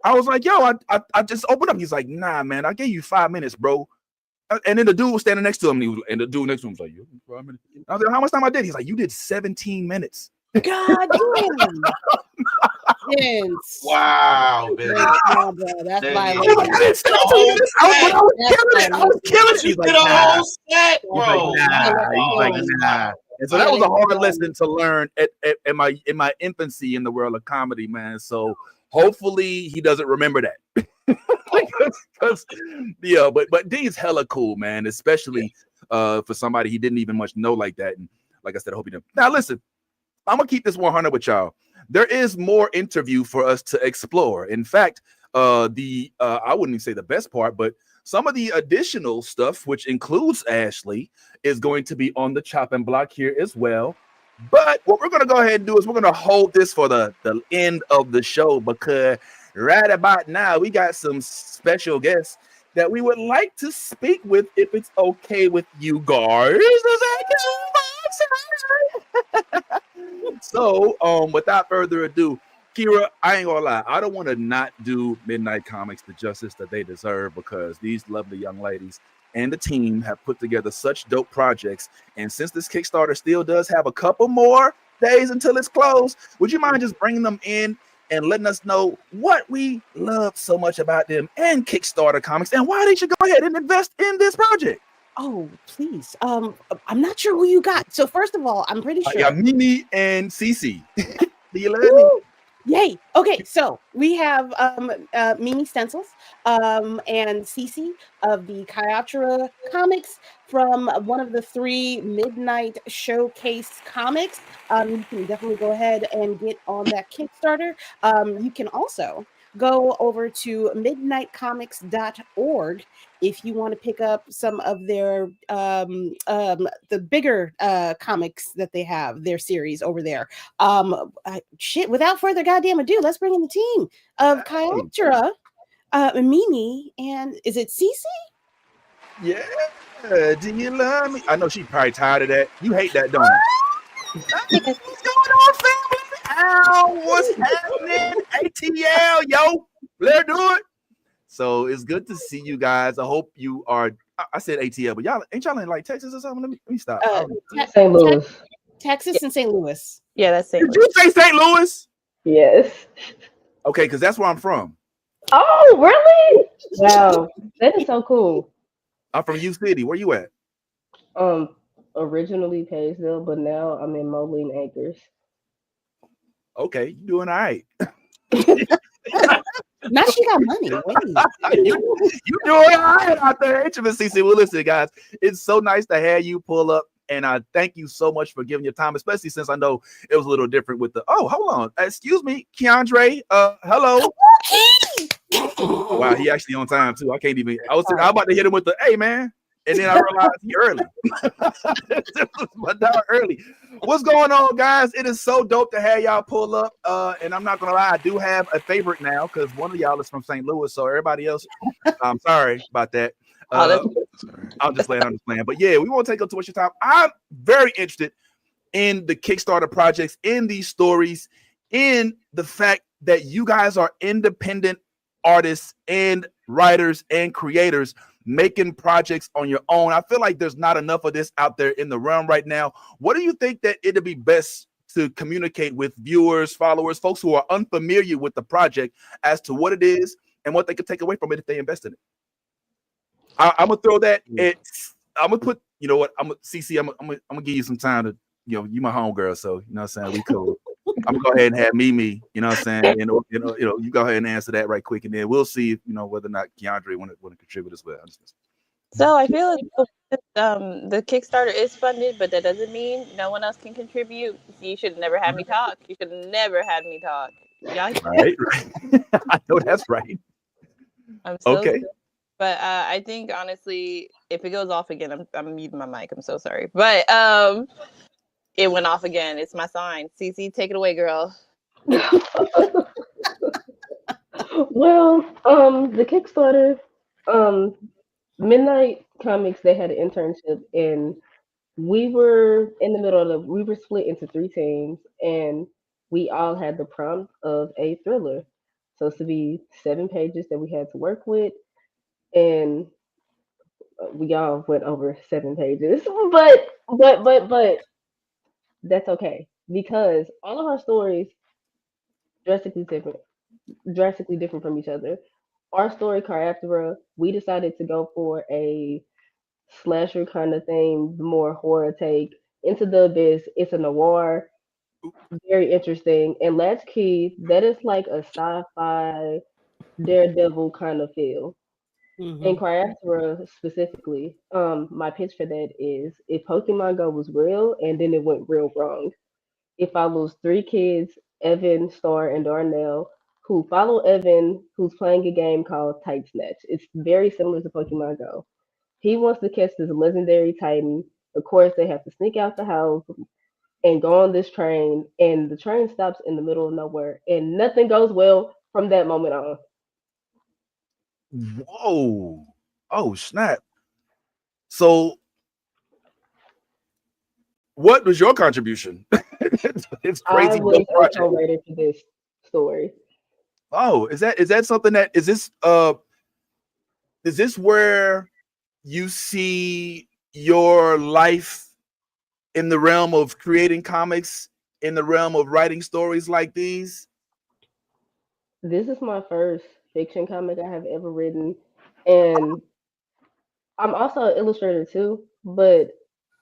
I was like, yo, I just opened up. He's like, nah, man, I gave you 5 minutes, bro. And then the dude was standing next to him, and the dude next to him was like, yo, 5 minutes. I was like, how much time I did? He's like, you did 17 minutes. God damn. Yes. Wow, man. Oh, bro, that's violent. I was killing it. You did a whole set, bro. He's like, nah. And so that was a hard lesson to learn in my infancy in the world of comedy, man. So hopefully he doesn't remember that. But Dean's hella cool, man, especially for somebody he didn't even much know like that. And like I said, I hope he didn't. Now listen, I'm gonna keep this 100 with y'all. There is more interview for us to explore. In fact, I wouldn't even say the best part, but some of the additional stuff, which includes Ashley, is going to be on the chopping block here as well. But what we're going to go ahead and do is we're going to hold this for the end of the show, because right about now, we got some special guests that we would like to speak with, if it's okay with you guys. So, without further ado, Kira, I ain't gonna lie, I don't want to not do Midnight Comics the justice that they deserve, because these lovely young ladies and the team have put together such dope projects. And since this Kickstarter still does have a couple more days until it's closed, would you mind just bringing them in and letting us know what we love so much about them and Kickstarter Comics, and why they should go ahead and invest in this project? Oh, please. I'm not sure who you got. So first of all, I'm pretty sure. Yeah, Mimi and Cece. Do you let me? Yay. Okay, so we have Mimi Stencils and Cece of the Kayatra comics from one of the 3 Midnight Showcase comics. You can definitely go ahead and get on that Kickstarter. You can also go over to midnightcomics.org if you want to pick up some of their the bigger comics that they have, their series over there. Without further goddamn ado, let's bring in the team of Kayatra, Mimi, and is it Cece? Yeah. Do you love me? I know she's probably tired of that. You hate that, don't you? What's going on, family? Ow, what's happening? ATL, yo. Let's do it. So it's good to see you guys. I hope you are. I said ATL, but y'all ain't y'all in like Texas or something? Let me stop. St. Louis. Texas and St. Louis. Yeah, that's St. Did you say St. Louis? Yes. Okay, because that's where I'm from. Oh, really? Wow, that is so cool. I'm from U City. Where you at? Originally Kaysville, but now I'm in Moline Acres. Okay, you doing all right. Now she got money. you doing all right out there, HMCC. Well, listen, guys, it's so nice to have you pull up, and I thank you so much for giving your time, especially since I know it was a little different with the. Oh, hold on, excuse me, Keandre. Hello. Wow, he actually on time too. I can't even. I'm about to hit him with the, hey man, and then I realized he early. My dog early. What's going on, guys? It is so dope to have y'all pull up. And I'm not gonna lie, I do have a favorite now because one of y'all is from St. Louis, so everybody else, I'm sorry about that. I'm just playing. But yeah, we won't take up too much of your time. I'm very interested in the Kickstarter projects, in these stories, in the fact that you guys are independent artists and writers and creators making projects on your own. I feel like there's not enough of this out there in the realm right now. What do you think that it'd be best to communicate with viewers, followers, folks who are unfamiliar with the project as to what it is and what they could take away from it if they invest in it? I'm gonna throw that. I'm gonna put. You know what? CC. I'm gonna give you some time to. You my homegirl, so you know what I'm saying. We cool. I'm gonna go ahead and have Mimi. You know what I'm saying. You go ahead and answer that right quick, and then we'll see if whether or not Keandre want to contribute as well. So I feel like the Kickstarter is funded, but that doesn't mean no one else can contribute. You should never have me talk. You should never have me talk. Y'all. Right. I know that's right. I'm so okay. Sorry. But I think honestly, if it goes off again, I'm muting my mic. I'm so sorry. But it went off again. It's my sign. CC, take it away, girl. Well, the Kickstarter, Midnight Comics, they had an internship, and we were in the middle of we were split into 3 teams, and we all had the prompt of a thriller. So it's to be 7 pages that we had to work with, and we all went over 7 pages, but that's okay because all of our stories drastically different from each other. Our story, Caraptera, we decided to go for a slasher kind of thing, more horror take. Into the Abyss, it's a noir, very interesting. And Latchkey, that is like a sci-fi Daredevil kind of feel. In Cryaptera specifically, my pitch for that is if Pokemon Go was real and then it went real wrong. It follows 3 kids, Evan, Star, and Darnell, who follow Evan, who's playing a game called Tight Snatch. It's very similar to Pokemon Go. He wants to catch this legendary Titan. Of course, they have to sneak out the house and go on this train, and the train stops in the middle of nowhere, and nothing goes well from that moment on. Whoa. Oh, snap. So what was your contribution? It's crazy. I was a co-writer for this story. Oh, is that something that is this where you see your life in the realm of creating comics, in the realm of writing stories like these? This is my first fiction comic I have ever written, and I'm also an illustrator too, but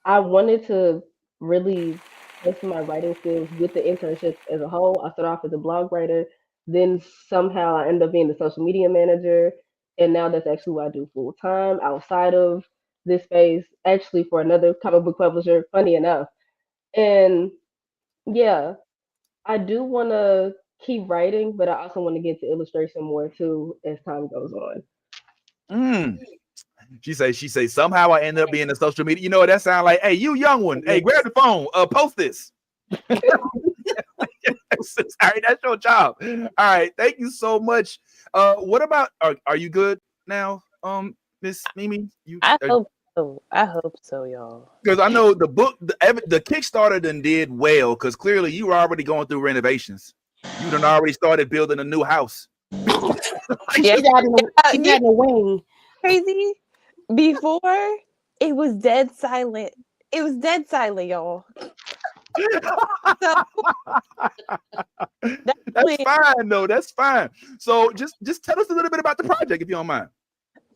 I wanted to really test my writing skills with the internship as a whole. I started off as a blog writer, then somehow I ended up being the social media manager, and now that's actually what I do full time outside of this space, actually for another comic book publisher, funny enough. And yeah, I do want to keep writing, but I also want to get to illustration more too as time goes on. She say somehow I end up being a social media. You know what that sound like? Hey, you young one. Hey, grab the phone. Post this. All right, that's your job. All right, thank you so much. What about are you good now, Miss Mimi? I hope so, y'all. Because I know the book, the Kickstarter did well. Because clearly you were already going through renovations. You done already started building a new house. She got in the wing. Crazy. Before it was dead silent. It was dead silent, y'all. That's fine, though. That's fine. So just tell us a little bit about the project, if you don't mind.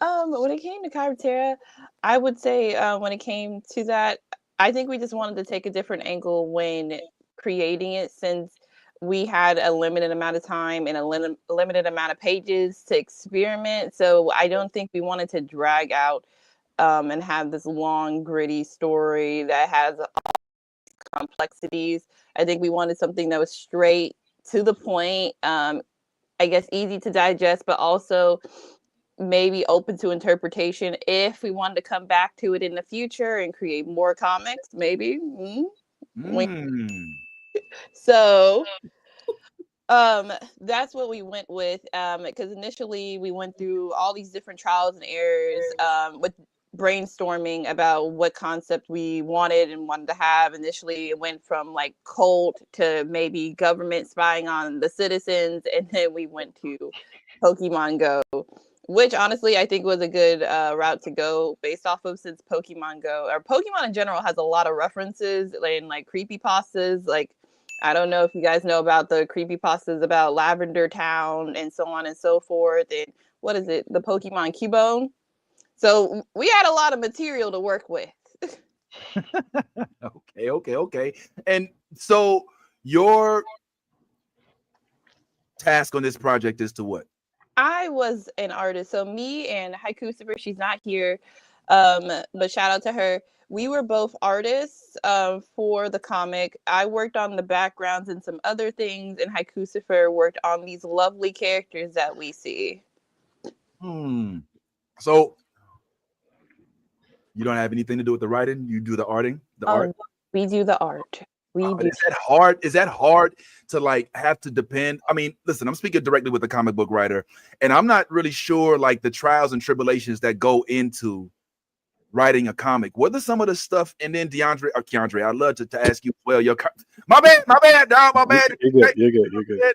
When it came to Caraptera, I would say when it came to that, I think we just wanted to take a different angle when creating it, since we had a limited amount of time and a limited amount of pages to experiment. So I don't think we wanted to drag out and have this long, gritty story that has complexities. I think we wanted something that was straight to the point, I guess easy to digest, but also maybe open to interpretation if we wanted to come back to it in the future and create more comics, maybe. So that's what we went with, because initially we went through all these different trials and errors with brainstorming about what concept we wanted to have. Initially, it went from like cult to maybe government spying on the citizens, and then we went to Pokemon Go, which honestly I think was a good route to go based off of, since Pokemon Go, or Pokemon in general, has a lot of references and like creepypastas. Like, I don't know if you guys know about the creepypastas about Lavender Town and so on and so forth. And what is it? The Pokemon Cubone. So we had a lot of material to work with. Okay. And so your task on this project is to what? I was an artist. So me and Haiku Super, she's not here, but shout out to her. We were both artists for the comic. I worked on the backgrounds and some other things, and Haiku Super worked on these lovely characters that we see. So you don't have anything to do with the writing? You do the art? We do the art. Is that hard? Is that hard to like have to depend? I mean, listen, I'm speaking directly with a comic book writer, and I'm not really sure like the trials and tribulations that go into writing a comic. What are some of the stuff? And then Keandre, I'd love to ask you. Well, my bad, dog, my bad. You're good.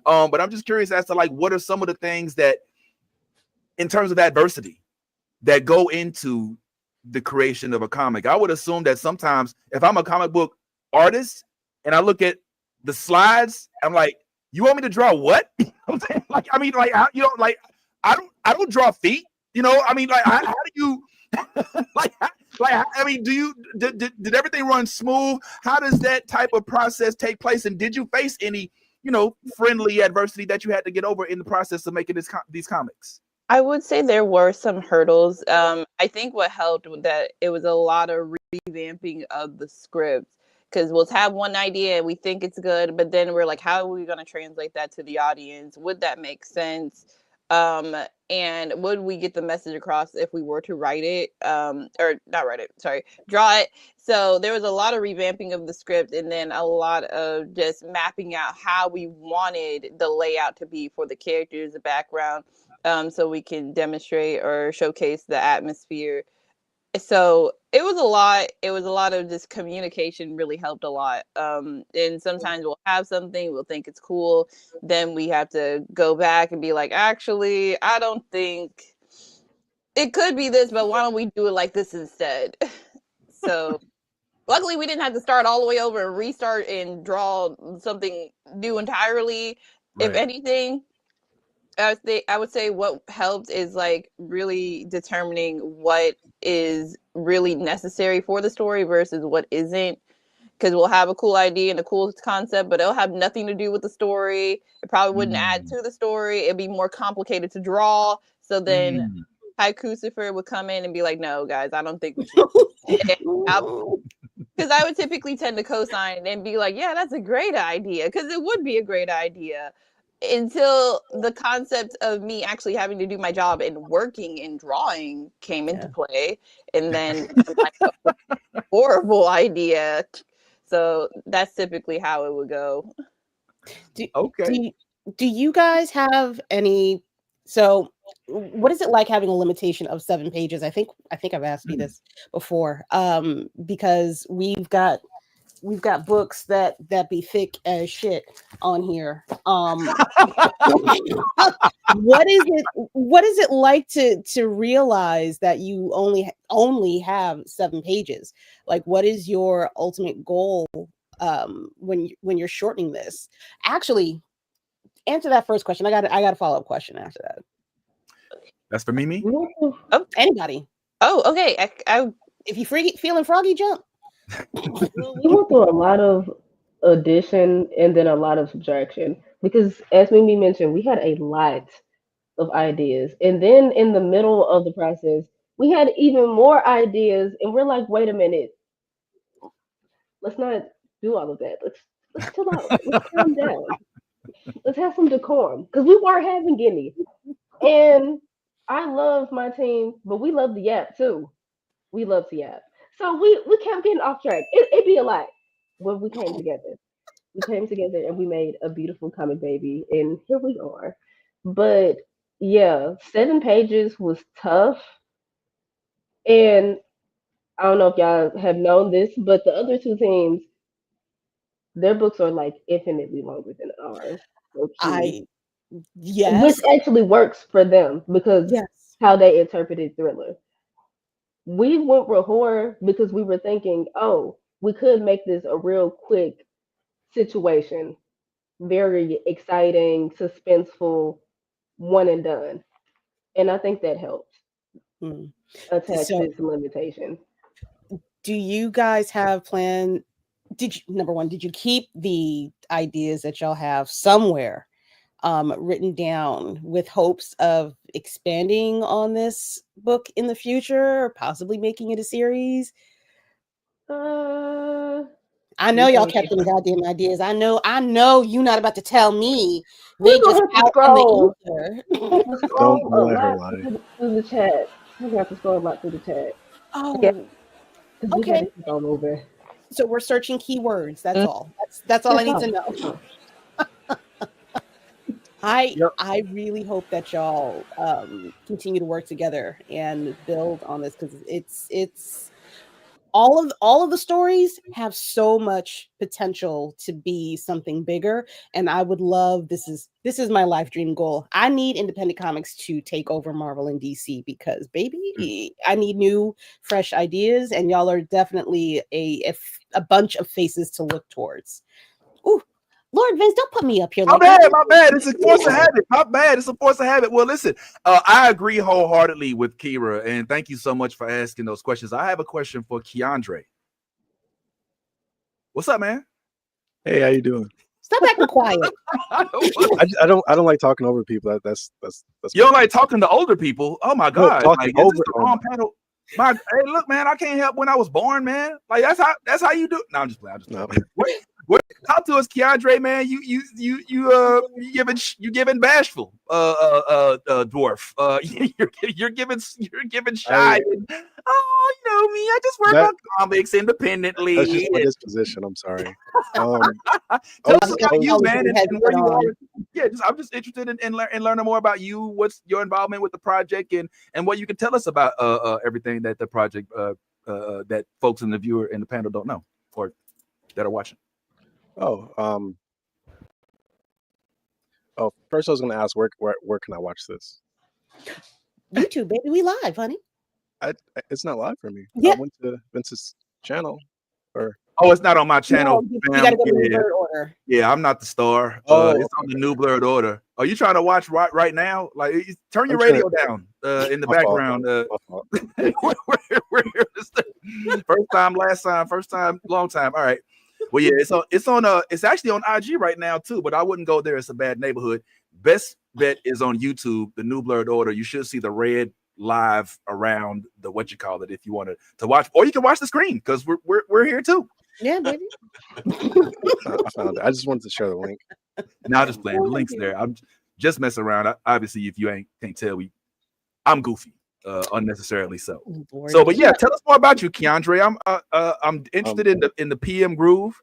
But I'm just curious as to like what are some of the things that, in terms of adversity, that go into the creation of a comic. I would assume that sometimes if I'm a comic book artist and I look at the slides, I'm like, you want me to draw what? I don't draw feet. You know, I mean, like, how do you did everything run smooth? How does that type of process take place? And did you face any, friendly adversity that you had to get over in the process of making these comics? I would say there were some hurdles. I think what helped with that, it was a lot of revamping of the script, because we'll have one idea and we think it's good, but then we're like, how are we going to translate that to the audience? Would that make sense? And would we get the message across if we were to write it, or not write it, sorry, draw it? So there was a lot of revamping of the script, and then a lot of just mapping out how we wanted the layout to be for the characters, the background, so we can demonstrate or showcase the atmosphere. So it was a lot. It was a lot of just communication really helped a lot. And sometimes we'll have something, we'll think it's cool. Then we have to go back and be like, actually, I don't think it could be this, but why don't we do it like this instead? So luckily we didn't have to start all the way over and restart and draw something new entirely. Right. If anything, I would say what helped is like really determining what is really necessary for the story versus what isn't, because we'll have a cool idea and a cool concept, but it'll have nothing to do with the story. It probably wouldn't add to the story. It'd be more complicated to draw. So then Haiku Super would come in and be like, no, guys, I don't think we should. Because I would typically tend to co-sign and be like, yeah, that's a great idea, because it would be a great idea, until the concept of me actually having to do my job and working and drawing came into play. And then like, horrible idea. So that's typically how it would go. Do you guys have any? So what is it like having a limitation of 7 pages? I think I've asked you this before. Because we've got books that be thick as shit on here. What is it like to realize that you only have 7 pages? Like, what is your ultimate goal when you're shortening this? Actually, answer that first question. I got a follow-up question after that. That's for me? Oh, anybody. Oh, okay. If you feeling froggy, jump. We went through a lot of addition and then a lot of subtraction, because as Mimi mentioned, we had a lot of ideas, and then in the middle of the process we had even more ideas, and we're like, wait a minute, let's not do all of that. Let's chill out. Let's calm down. Let's have some decorum, because we weren't having any. And I love my team, but we love the Yap too. We love the Yap. So we kept getting off track. It'd be a lot when we came together. We came together and we made a beautiful comic baby, and here we are. But yeah, 7 pages was tough. And I don't know if y'all have known this, but the other two teams, their books are like infinitely longer than ours. Which Yes. actually works for them because Yes. how they interpreted Thriller. We went with horror because we were thinking, oh, we could make this a real quick situation, very exciting, suspenseful, one and done. And I think that helps attach So, this limitation. do you guys have plan? Number one, did you keep the ideas that y'all have somewhere written down with hopes of expanding on this book in the future or possibly making it a series? I know y'all kept them goddamn ideas. I know you're not about to tell me they We're gonna just have to out scroll. in the We're gonna have to Don't scroll a let her lot lie. through the chat. We're gonna have to scroll a lot through the chat. Oh, because we gotta keep on moving. So we're searching keywords. That's all. That's all I need to know. I really hope that y'all continue to work together and build on this because it's all of the stories have so much potential to be something bigger, and I would love this is my life dream goal. I need independent comics to take over Marvel and DC because baby, I need new fresh ideas, and y'all are definitely a bunch of faces to look towards. Ooh, Lord Vince, don't put me up here My like bad, that. my bad. It's a force of habit. My bad. It's a force of habit. Well, listen, I agree wholeheartedly with Kira, and thank you so much for asking those questions. I have a question for Keandre. What's up, man? Hey, how you doing? Stop acting quiet. I don't like talking over people. That's you don't like talking to older people. Oh my God! talking Like, over is this the wrong panel? Hey, look, man, I can't help when I was born, man. Like that's how you do. No, I'm just playing. Talk to us, Keandre, man. You giving bashful, dwarf. You're giving shy. Oh, you know me. I just work on comics independently. That's just my disposition. I'm sorry. Tell us about you, man, and where you are. Yeah, I'm just interested in learning more about you. What's your involvement with the project, and what you can tell us about everything that the project that folks in the viewer and the panel don't know or that are watching. First I was going to ask where can I watch this? YouTube, baby, we live, honey. It's not live for me. Yeah. I went to Vince's channel. It's not on my channel. No, you gotta go to Blerd Order. Yeah, I'm not the star. It's on the new Blerd Order. Are you trying to watch right now? Like, turn your radio down in the background. We're here. First time, last time, first time, long time. All right. Well, yeah, it's actually on IG right now too, but I wouldn't go there. It's a bad neighborhood. Best bet is on YouTube, the new Blerd Order. You should see the red live around the if you wanted to watch, or you can watch the screen because we're here too. Yeah, baby. I found it. I just wanted to share the link. Now just playing the links there. I'm just messing around. Obviously, if you can't tell, I'm goofy, unnecessarily so. But yeah, tell us more about you, Keandre. I'm interested in the PM Groove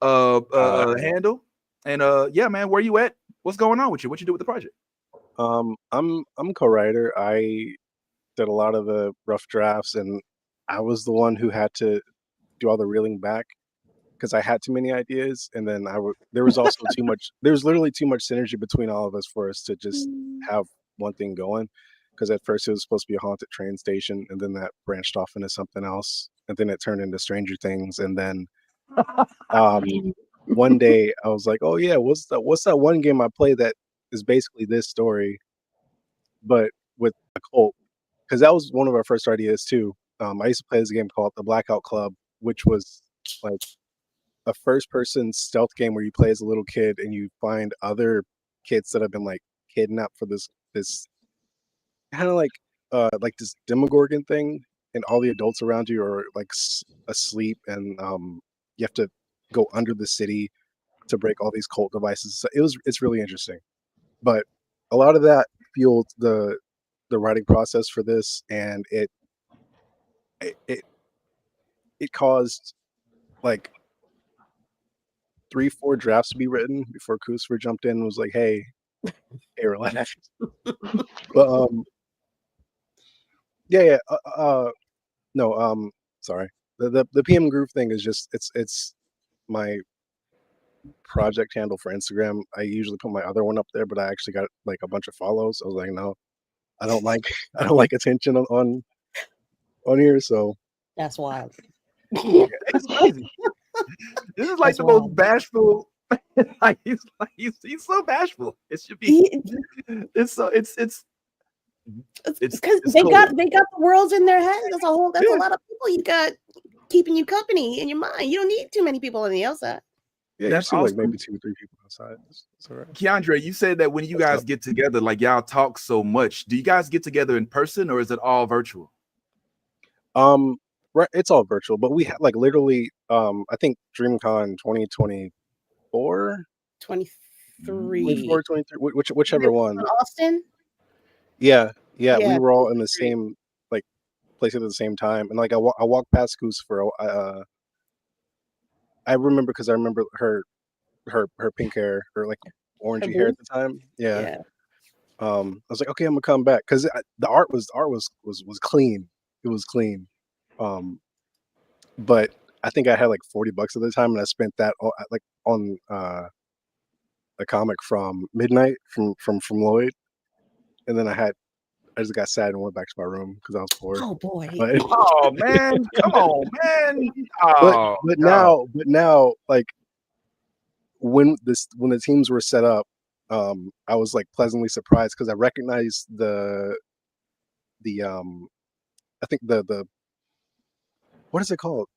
handle, and yeah, man, where you at? What's going on with you? What you do with the project? I'm a co-writer. I did a lot of the rough drafts, and I was the one who had to do all the reeling back because I had too many ideas, and then there was also too much. There was literally too much synergy between all of us for us to just have one thing going. Because at first it was supposed to be a haunted train station, and then that branched off into something else, and then it turned into Stranger Things, and then one day I was like, "Oh yeah, what's that one game I play that is basically this story, but with a cult?" Because that was one of our first ideas too. I used to play this game called The Blackout Club, which was like a first-person stealth game where you play as a little kid and you find other kids that have been like kidnapped for this kind of like this Demogorgon thing, and all the adults around you are like asleep, and you have to go under the city to break all these cult devices. So it's really interesting, but a lot of that fueled the writing process for this, and it caused like 3-4 drafts to be written before Kusver jumped in and was like, hey, relax. But No, sorry. The PM Groove thing is just it's my project handle for Instagram. I usually put my other one up there, but I actually got like a bunch of follows. I was like, no, I don't like I don't like attention on here. So That's wild. It's crazy. This is like That's the wild. most bashful. He's so bashful. It should be. It's because it's they cool. got the worlds in their heads. That's a lot of people you got keeping you company in your mind. You don't need too many people on the outside. yeah, That's you see awesome. like maybe 2 or 3 people outside. It's all right. Keandre, you said that when you What's guys up? get together, like y'all talk so much. Do you guys get together in person or is it all virtual? Right, it's all virtual, but we like literally I think DreamCon 2024, 23. 23, whichever one. Austin. Yeah, we Yeah, were all in the 23. same like place at the same time, and like I walked past Goose for I remember because I remember her pink hair, or like orangey hair at the time. Yeah. I was like, okay, I'm gonna come back because the art was clean. It was clean. But I think I had like $40 at the time, and I spent that like on a comic from Midnight from Lloyd, and then I just got sad and went back to my room because I was poor. Oh boy. But, Oh man, come on, man. but no. now, like when the teams were set up, I was like pleasantly surprised because I recognized the I think the what is it called?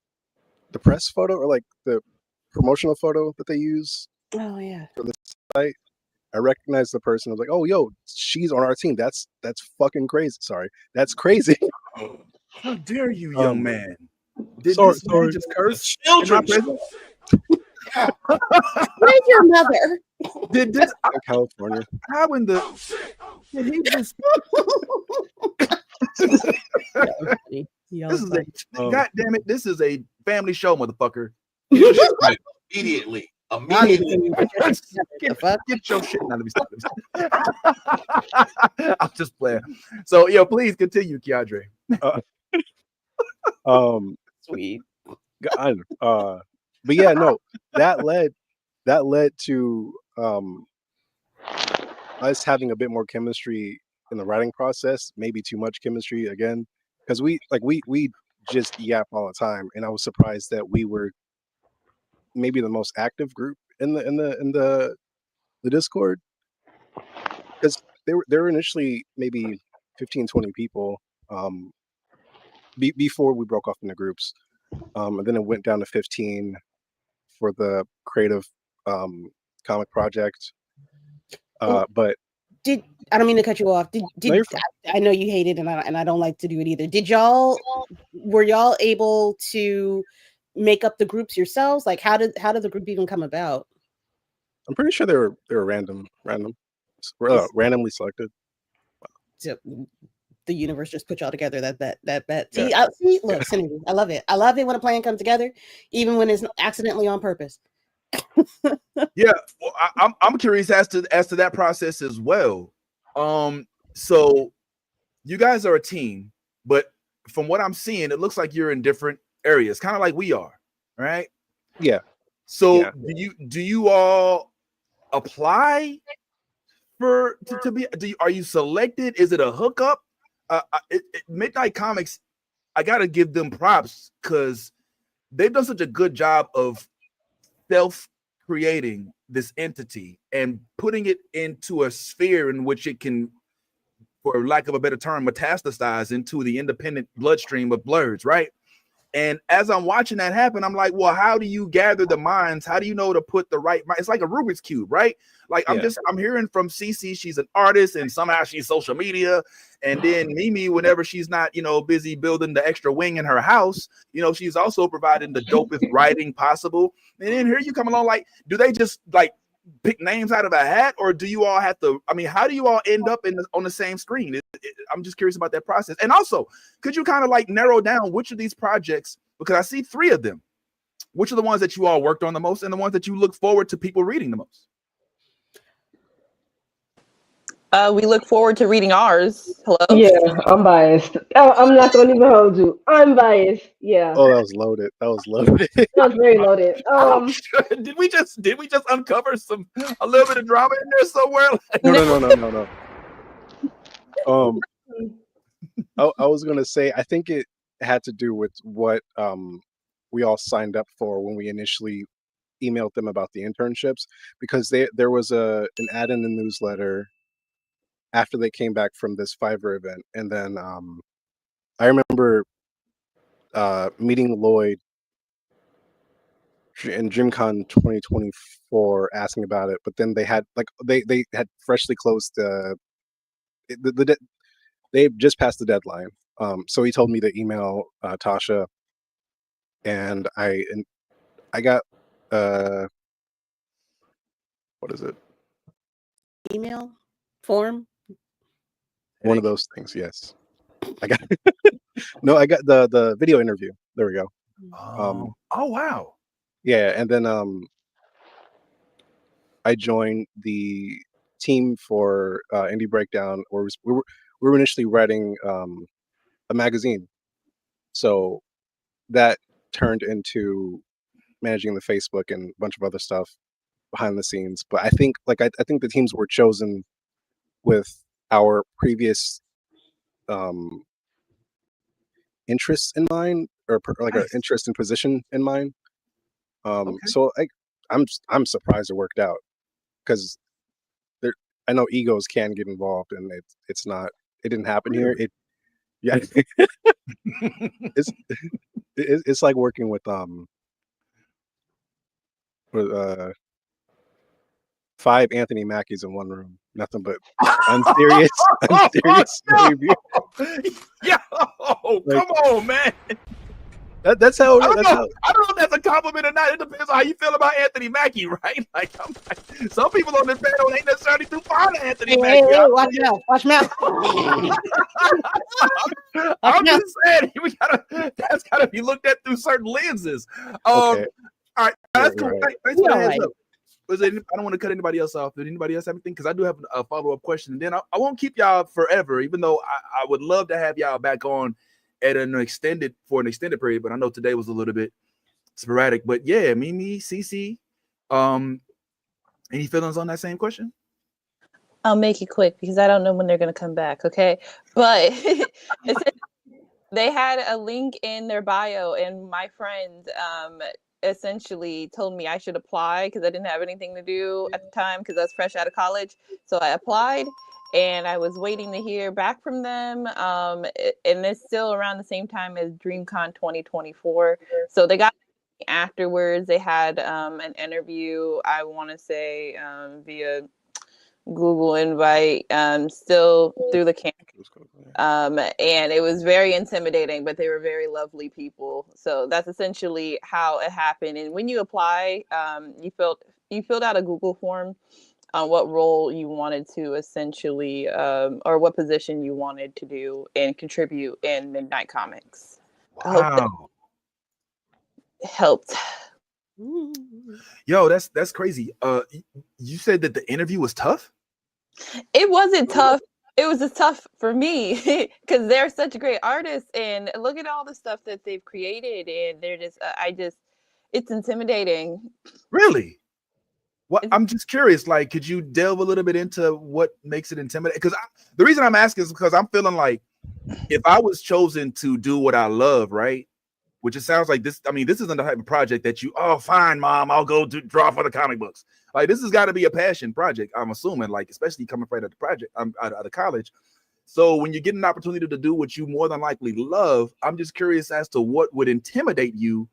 The press photo, or like the promotional photo that they use Oh yeah. for the site. I recognized the person. I was like, "Oh, yo, she's on our team. That's fucking crazy." Sorry, that's crazy. How dare you, young man? Did Sorry, this man just curse in my Children. presence? Where's your mother? Did this? In California. How in the? Did he just? This is a. God damn it! This is a family show, motherfucker. Immediately. Get your shit out of me. I'm just playing. So, yo, please continue, Keandre. Sweet. But yeah, no, that led to us having a bit more chemistry in the writing process. Maybe too much chemistry again, because we just yap all the time, and I was surprised that we were maybe the most active group in the Discord, because there were initially maybe 15-20 people before we broke off into groups, and then it went down to 15 for the creative comic project. But I don't mean to cut you off. No, I know you hate it, and I don't like to do it either. Were y'all able to make up the groups yourselves? Like, how did the group even come about? I'm pretty sure they were randomly selected. So the universe just put y'all together. That see, see, look, synergy. I love it. I love it when a plan comes together, even when it's accidentally on purpose. Yeah, well, I'm curious as to that process as well. So you guys are a team, but from what I'm seeing, it looks like you're in different areas, kind of like we are, right? Yeah. So do you all apply to be? Are you selected? Is it a hookup? Midnight Comics, I gotta give them props because they've done such a good job of self-creating this entity and putting it into a sphere in which it can, for lack of a better term, metastasize into the independent bloodstream of Blerds, right? And as I'm watching that happen, I'm like, well, how do you gather the minds? How do you know to put the right mind? It's like a Rubik's Cube, right? Like I'm hearing from Cece, she's an artist and somehow she's social media. And then Mimi, whenever she's not, busy building the extra wing in her house, she's also providing the dopest writing possible. And then here you come along, like, do they just like pick names out of a hat, or do you all have to? I mean, how do you all end up on the same screen? I'm just curious about that process. And also, could you kind of like narrow down which of these projects, because I see 3 of them, which are the ones that you all worked on the most and the ones that you look forward to people reading the most? We look forward to reading ours. Hello. Yeah, I'm biased. I'm not gonna even hold you. I'm biased. Yeah, Oh, that was loaded. That was loaded. that was very loaded. Did we just uncover a little bit of drama in there somewhere? No. I was gonna say I think it had to do with what we all signed up for when we initially emailed them about the internships, because there was an ad in the newsletter after they came back from this Fiverr event, and then I remember meeting Lloyd in DreamCon 2024 asking about it, but then they had they had freshly closed they just passed the deadline. So he told me to email Tasha, and I got what is it? Email form. One of those things. Yes, I got. No, I got the video interview. There we go. Oh wow. Yeah, and then I joined the team for Indie Breakdown, where we were initially writing a magazine. So that turned into managing the Facebook and a bunch of other stuff behind the scenes. But I think I think the teams were chosen with our previous interests in mind, or like an interest in position in mind. So I'm surprised it worked out, because I know egos can get involved, and it didn't happen here. It yeah, it's like working with 5 Anthony Mackies in one room. Nothing but unserious behavior. Yo, come on, man. That's how. I don't know if that's a compliment or not. It depends on how you feel about Anthony Mackie, right? Like, some people on this panel ain't necessarily too fond of Anthony Mackie. Hey, watch out! Watch out! I'm just saying, that's gotta be looked at through certain lenses. Okay. All right, that's cool. Right. Thanks for the heads up. I don't want to cut anybody else off. Did anybody else have anything? Because I do have a follow-up question, and then I won't keep y'all forever, even though I would love to have y'all back on at an extended period, but I know today was a little bit sporadic. But yeah, Mimi, CC, any feelings on that same question? I'll make it quick because I don't know when they're going to come back. Okay. But they had a link in their bio, and my friend essentially told me I should apply because I didn't have anything to do at the time because I was fresh out of college. So I applied, and I was waiting to hear back from them. And it's still around the same time as DreamCon 2024. So they got afterwards. They had an interview, I want to say via Google invite, still through the camera. And it was very intimidating, but they were very lovely people. So that's essentially how it happened. And when you apply, you filled out a Google form on what role you wanted to essentially, or what position you wanted to do and contribute in Midnight Comics. Wow. I hope that helped. Yo, that's crazy. You said that the interview was tough? It wasn't tough. It was just tough for me because they're such great artists, and look at all the stuff that they've created, and they're just, it's intimidating. Really? Well, I'm just curious, like, could you delve a little bit into what makes it intimidating? Because the reason I'm asking is because I'm feeling like if I was chosen to do what I love, right? Which it sounds like this, I mean, this isn't the type of project that you, oh, fine, mom, I'll go draw for the comic books. Like, this has got to be a passion project, I'm assuming, like, especially coming right out of the project, out of college. So when you get an opportunity to do what you more than likely love, I'm just curious as to what would intimidate you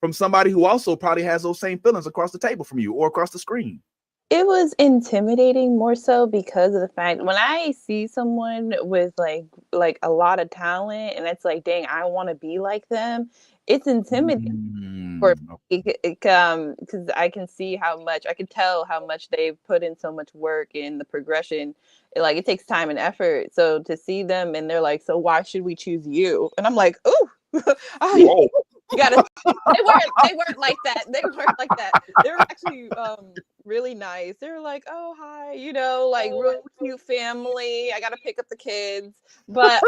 from somebody who also probably has those same feelings across the table from you or across the screen. It was intimidating more so because of the fact when I see someone with like a lot of talent and it's like, dang, I want to be like them. It's intimidating for me because I can see I can tell how much they've put in so much work in the progression. Like, it takes time and effort. So to see them and they're like, so why should we choose you? And I'm like, ooh. They weren't like that. They weren't like that. They were actually really nice. They were like, "Oh, hi," like real cute family. I got to pick up the kids, but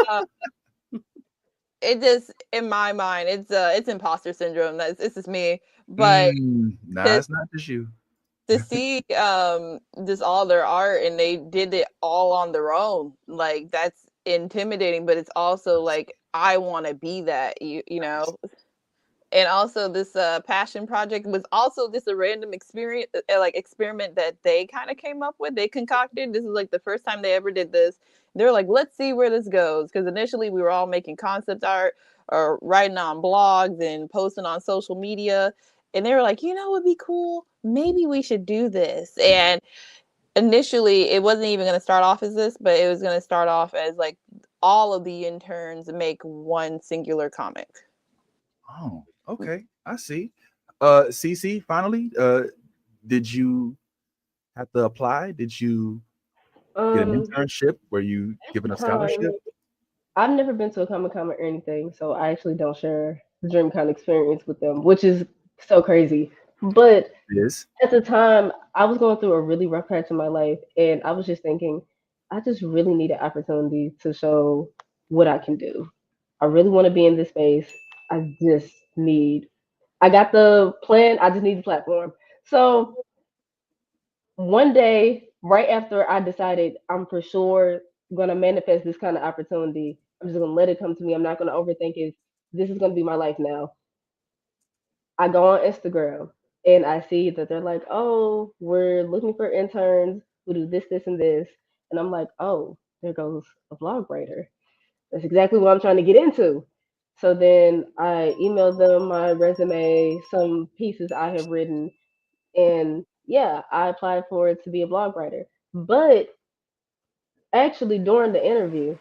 it just, in my mind, it's imposter syndrome. It's just me. But it's not just you. To see just all their art, and they did it all on their own, like that's intimidating, but it's also like I want to be that, you know. And also this passion project was also just a random experience, experiment that they kind of came up with. They concocted. This is like the first time they ever did this. They're like, let's see where this goes, because initially we were all making concept art or writing on blogs and posting on social media, and they were like, it would be cool, maybe we should do this. And initially it wasn't even going to start off as this, but it was going to start off as like all of the interns make one singular comic. Oh, okay. I see. CC, finally, did you have to apply? Did you get an internship? Were you given a scholarship? I've never been to a Comic-Con or anything, so I actually don't share the DreamCon experience with them, which is so crazy. But at the time, I was going through a really rough patch in my life, and I was just thinking, I just really need an opportunity to show what I can do. I really want to be in this space. I got the plan, I just need the platform. So one day, right after I decided I'm for sure gonna manifest this kind of opportunity, I'm just gonna let it come to me. I'm not gonna overthink it. This is gonna be my life now. I go on Instagram and I see that they're like, oh, we're looking for interns who do this, this, and this. And I'm like, oh, there goes a vlog writer. That's exactly what I'm trying to get into. So then I emailed them my resume, some pieces I have written, and yeah, I applied for it to be a blog writer. But actually, during the interview,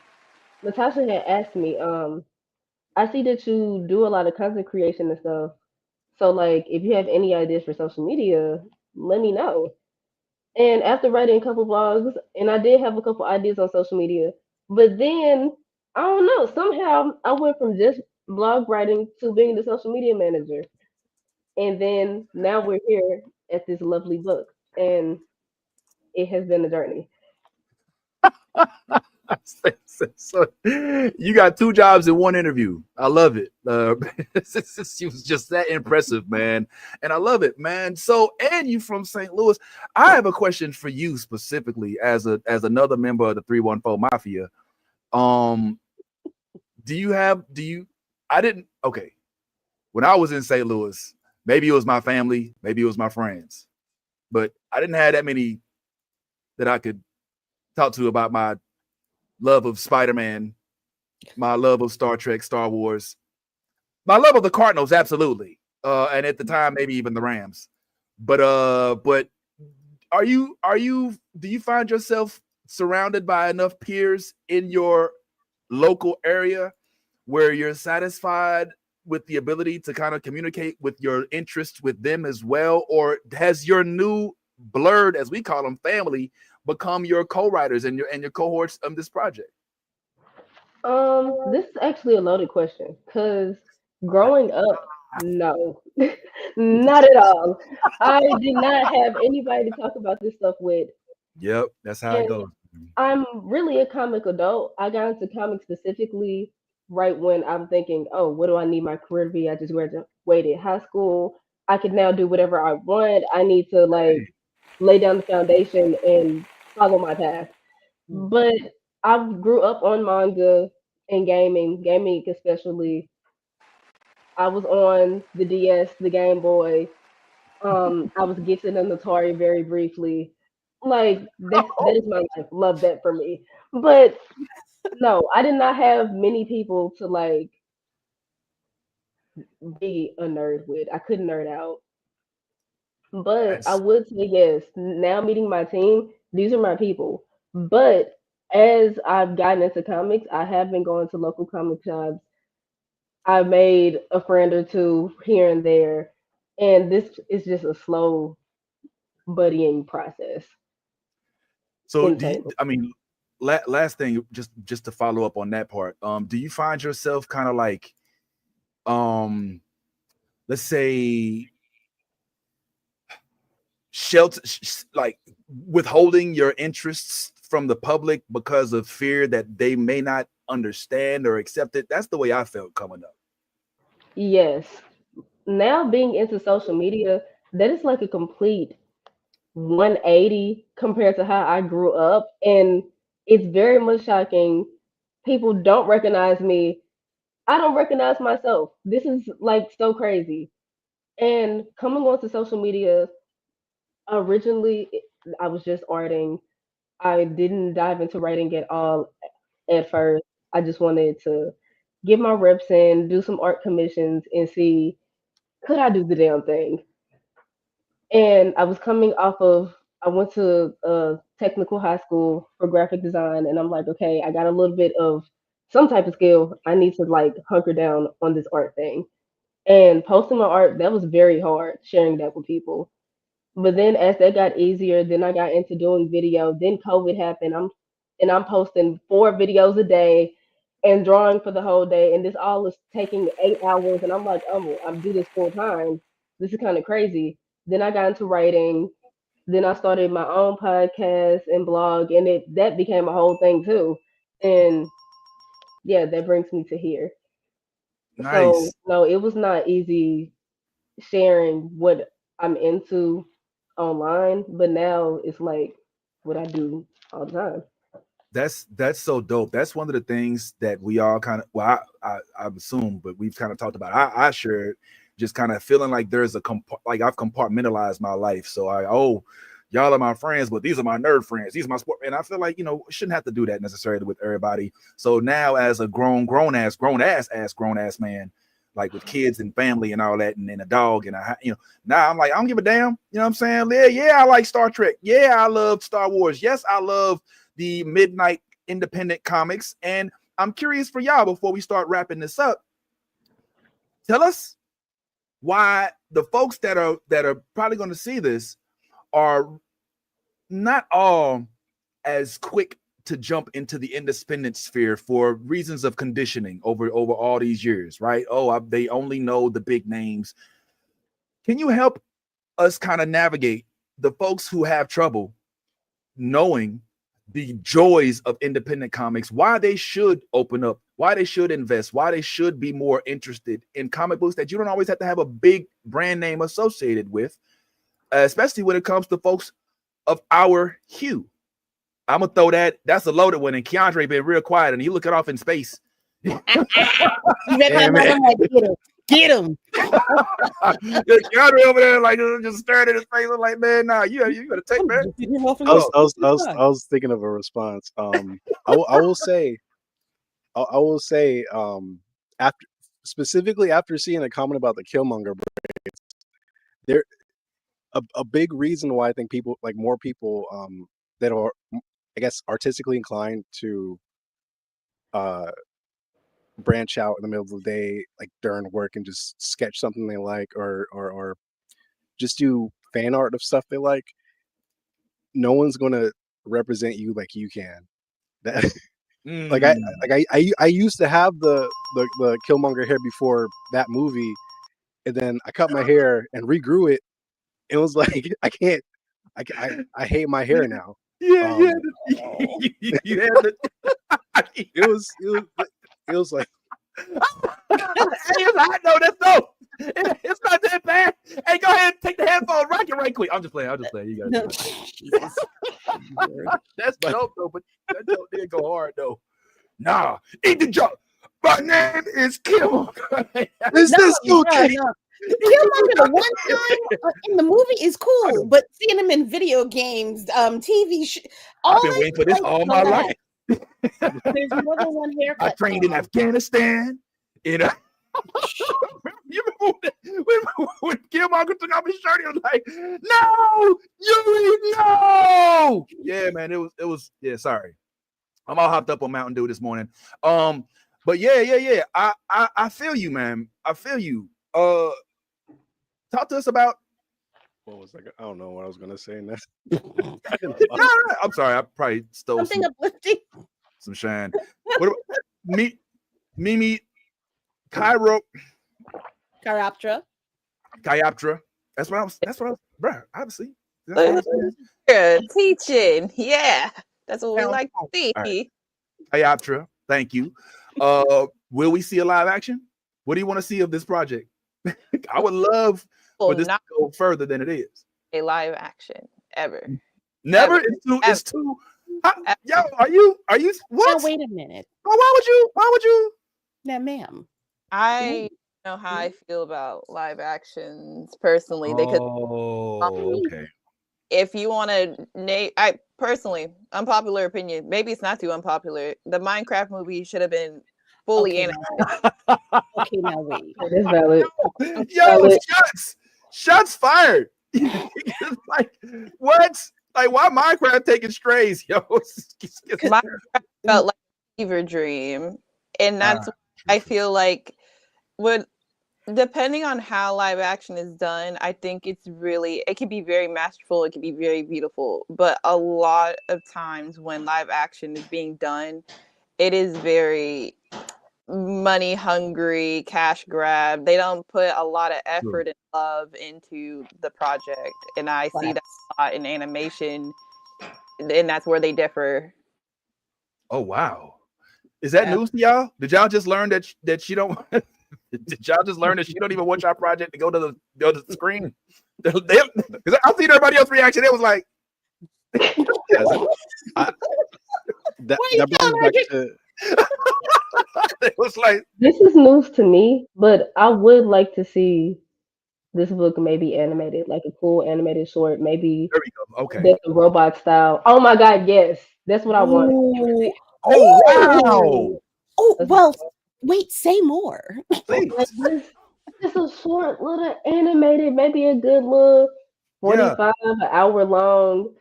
Natasha had asked me, I see that you do a lot of content creation and stuff. So, like, if you have any ideas for social media, let me know. And after writing a couple blogs, and I did have a couple ideas on social media, but then I don't know, somehow I went from just blog writing to being the social media manager. And then now we're here at this lovely book, and it has been a journey. So you got 2 jobs in 1 interview. I love it. She was just that impressive, man, and I love it, man. So, and you from St. Louis. I have a question for you specifically as another member of the 314 Mafia. Okay. When I was in St. Louis, maybe it was my family, maybe it was my friends, but I didn't have that many that I could talk to about my love of Spider-Man, my love of Star Trek, Star Wars, my love of the Cardinals, absolutely, and at the time maybe even the Rams. But do you find yourself surrounded by enough peers in your local area where you're satisfied with the ability to kind of communicate with your interests with them as well, or has your new Blerd, as we call them, family, become your co-writers and your cohorts of this project? This is actually a loaded question because growing up, no, not at all. I did not have anybody to talk about this stuff with. Yep, that's how it goes. I'm really a comic adult. I got into comics specifically right when I'm thinking, oh, what do I need my career to be? I just graduated high school. I can now do whatever I want. I need to lay down the foundation and follow my path. But I grew up on manga and gaming especially. I was on the DS, the Game Boy. I was gifted an Atari very briefly. Like that is my life. Love that for me. But no, I did not have many people to be a nerd with. I couldn't nerd out. But I would say yes. Now meeting my team, these are my people. But as I've gotten into comics, I have been going to local comic shops. I've made a friend or two here and there, and this is just a slow buddying process. So, last thing, just to follow up on that part, do you find yourself kind of let's say, shelter, like withholding your interests from the public because of fear that they may not understand or accept it. That's the way I felt coming up. Yes. Now being into social media, that is like a complete 180 compared to how I grew up. And it's very much shocking. People don't recognize me. I don't recognize myself. This is like so crazy. And coming onto social media, originally I was just arting. I didn't dive into writing at all at first. I just wanted to get my reps in, do some art commissions, and see could I do the damn thing. And I was coming off of I went to a technical high school for graphic design, and I'm like, okay, I got a little bit of some type of skill. I need to like hunker down on this art thing. And posting my art, that was very hard, sharing that with people. But then as that got easier, then I got into doing video. Then COVID happened. I'm posting 4 videos a day and drawing for the whole day. And this all is taking 8 hours. And I'm like, oh, I'm do this full time. This is kind of crazy. Then I got into writing. Then I started my own podcast and blog, and that became a whole thing too. And yeah, that brings me to here. So Nice. no, it was not easy sharing what I'm into online, but now it's like what I do all the time. That's so dope. That's one of the things that we all kind of, well, I assume, but we've kind of talked about. I shared just kind of feeling like there's a like I've compartmentalized my life. So y'all are my friends, but these are my nerd friends. These are my sport, and I feel like shouldn't have to do that necessarily with everybody. So now, as a grown ass man, like with kids and family and all that, and then a dog, and now I'm like, I don't give a damn. You know what I'm saying? Yeah, I like Star Trek. Yeah, I love Star Wars. Yes, I love the midnight independent comics. And I'm curious for y'all before we start wrapping this up. Tell us why the folks that are probably going to see this are not all as quick to jump into the independent sphere for reasons of conditioning over all these years, right? They only know the big names. Can you help us kind of navigate the folks who have trouble knowing the joys of independent comics, why they should open up, why they should invest, why they should be more interested in comic books that you don't always have to have a big brand name associated with, especially when it comes to folks of our hue? I'm gonna throw that's a loaded one, and Keandre been real quiet, and he looking off in space. You better get him. Keandre over there like just staring at his face. I'm like, man, nah, you gotta take man. I was thinking of a response. I will say, after specifically after seeing a comment about the Killmonger braids, there a big reason why I think people like more people that are, I guess, artistically inclined to branch out in the middle of the day, like during work, and just sketch something they like, or just do fan art of stuff they like. No one's gonna represent you like you can. That I used to have the Killmonger hair before that movie, and then I cut my hair and regrew it. It was like I hate my hair now. Yeah. It was like I know that's dope. It's not that bad. Hey, go ahead and take the headphones, rock it right quick. I'm just playing. You guys. That's dope though, but that joke did go hard though. Nah, eat the joke. My name is Killmonger. Is this okay? Killmonger the one time in the movie is cool, but seeing him in video games, TV, I've been waiting for this all my life. There's more than one haircut. I trained in Afghanistan. You remember when Killmonger took off his shirt? He was like, "No, Yuri, no!" Yeah, man, it was. Yeah, sorry, I'm all hopped up on Mountain Dew this morning. But yeah. I feel you, man. I feel you. Talk to us about. What was I don't know what I was gonna say in that. I'm sorry. I probably stole something uplifting. Some shine. What about Mimi Chiroptera? Kyoptra. That's what I was, bro. Obviously. That's what I was Yeah, teaching. Yeah. That's what we like to see. All right. Kyoptra, thank you. Will we see a live action? What do you want to see of this project? I would love for this to go further than it is. A live action ever. Never. It's too. Yo, are you? What? Now, wait a minute. Why would you? Now, ma'am. I know how I feel about live actions personally. Okay. If you want to name, I personally, unpopular opinion, maybe it's not too unpopular. The Minecraft movie should have been fully animated. Okay, now wait. That's valid. Yo, shots fired. Like what? Like why Minecraft taking strays, yo? Minecraft felt like a fever dream, and that's I feel like depending on how live action is done, I think it can be very masterful, it can be very beautiful, but a lot of times when live action is being done, it is very money hungry, cash grab. They don't put a lot of effort and love into the project, and I see that a lot in animation, and that's where they differ. Oh wow. Is that news to y'all? Did y'all just learn that you don't did y'all just learn that you don't even want your project to go to the screen? Because I've seen everybody else's reaction. It was like that brought me back to it was like this is news to me, but I would like to see this book maybe animated, like a cool animated short, maybe there we go. Okay. Death and Robot style. Oh my god, yes. That's what I want. Oh wow. Oh well, wait, say more. Just a short little animated, maybe a good little 45 an hour long.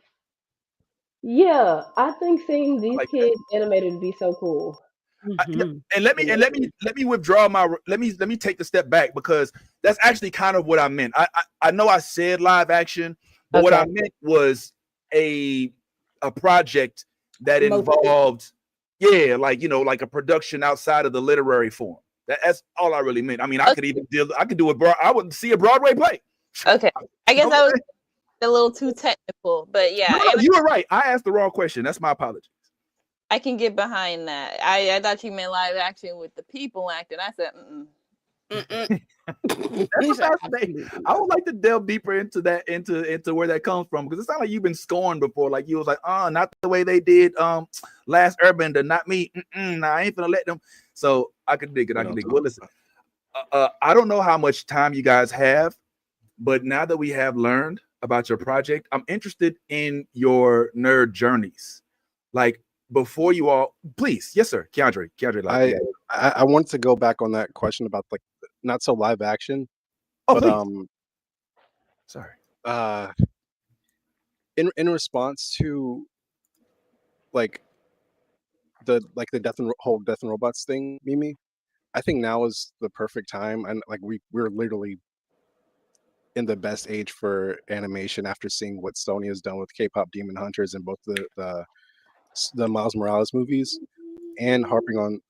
Yeah, I think seeing these kids animated would be so cool. And let me withdraw let me take the step back, because that's actually kind of what I meant. I know I said live action, but what I meant was a project that involved like a production outside of the literary form. That's all I really meant. I mean, I could do I would see a Broadway play. Okay. I guess that was a little too technical, but yeah. No, you were right. I asked the wrong question. That's my apology. I can get behind that. I thought you meant live action with the people acting. I said, That's what I say. I would like to delve deeper into that, into where that comes from, because it sounds like you've been scorned before. Like you was like, not the way they did Last Airbender, not me. Nah, I ain't gonna let them. So I can dig it. Well, listen, I don't know how much time you guys have, but now that we have learned about your project, I'm interested in your nerd journeys. Like before you all, please, yes, sir, Keandre. I wanted to go back on that question about like not so live action. Oh, but please. Sorry. In response to like the whole Death and Robots thing, Mimi, I think now is the perfect time, and like we're literally in the best age for animation after seeing what Sony has done with K-pop Demon Hunters and both the Miles Morales movies, and harping on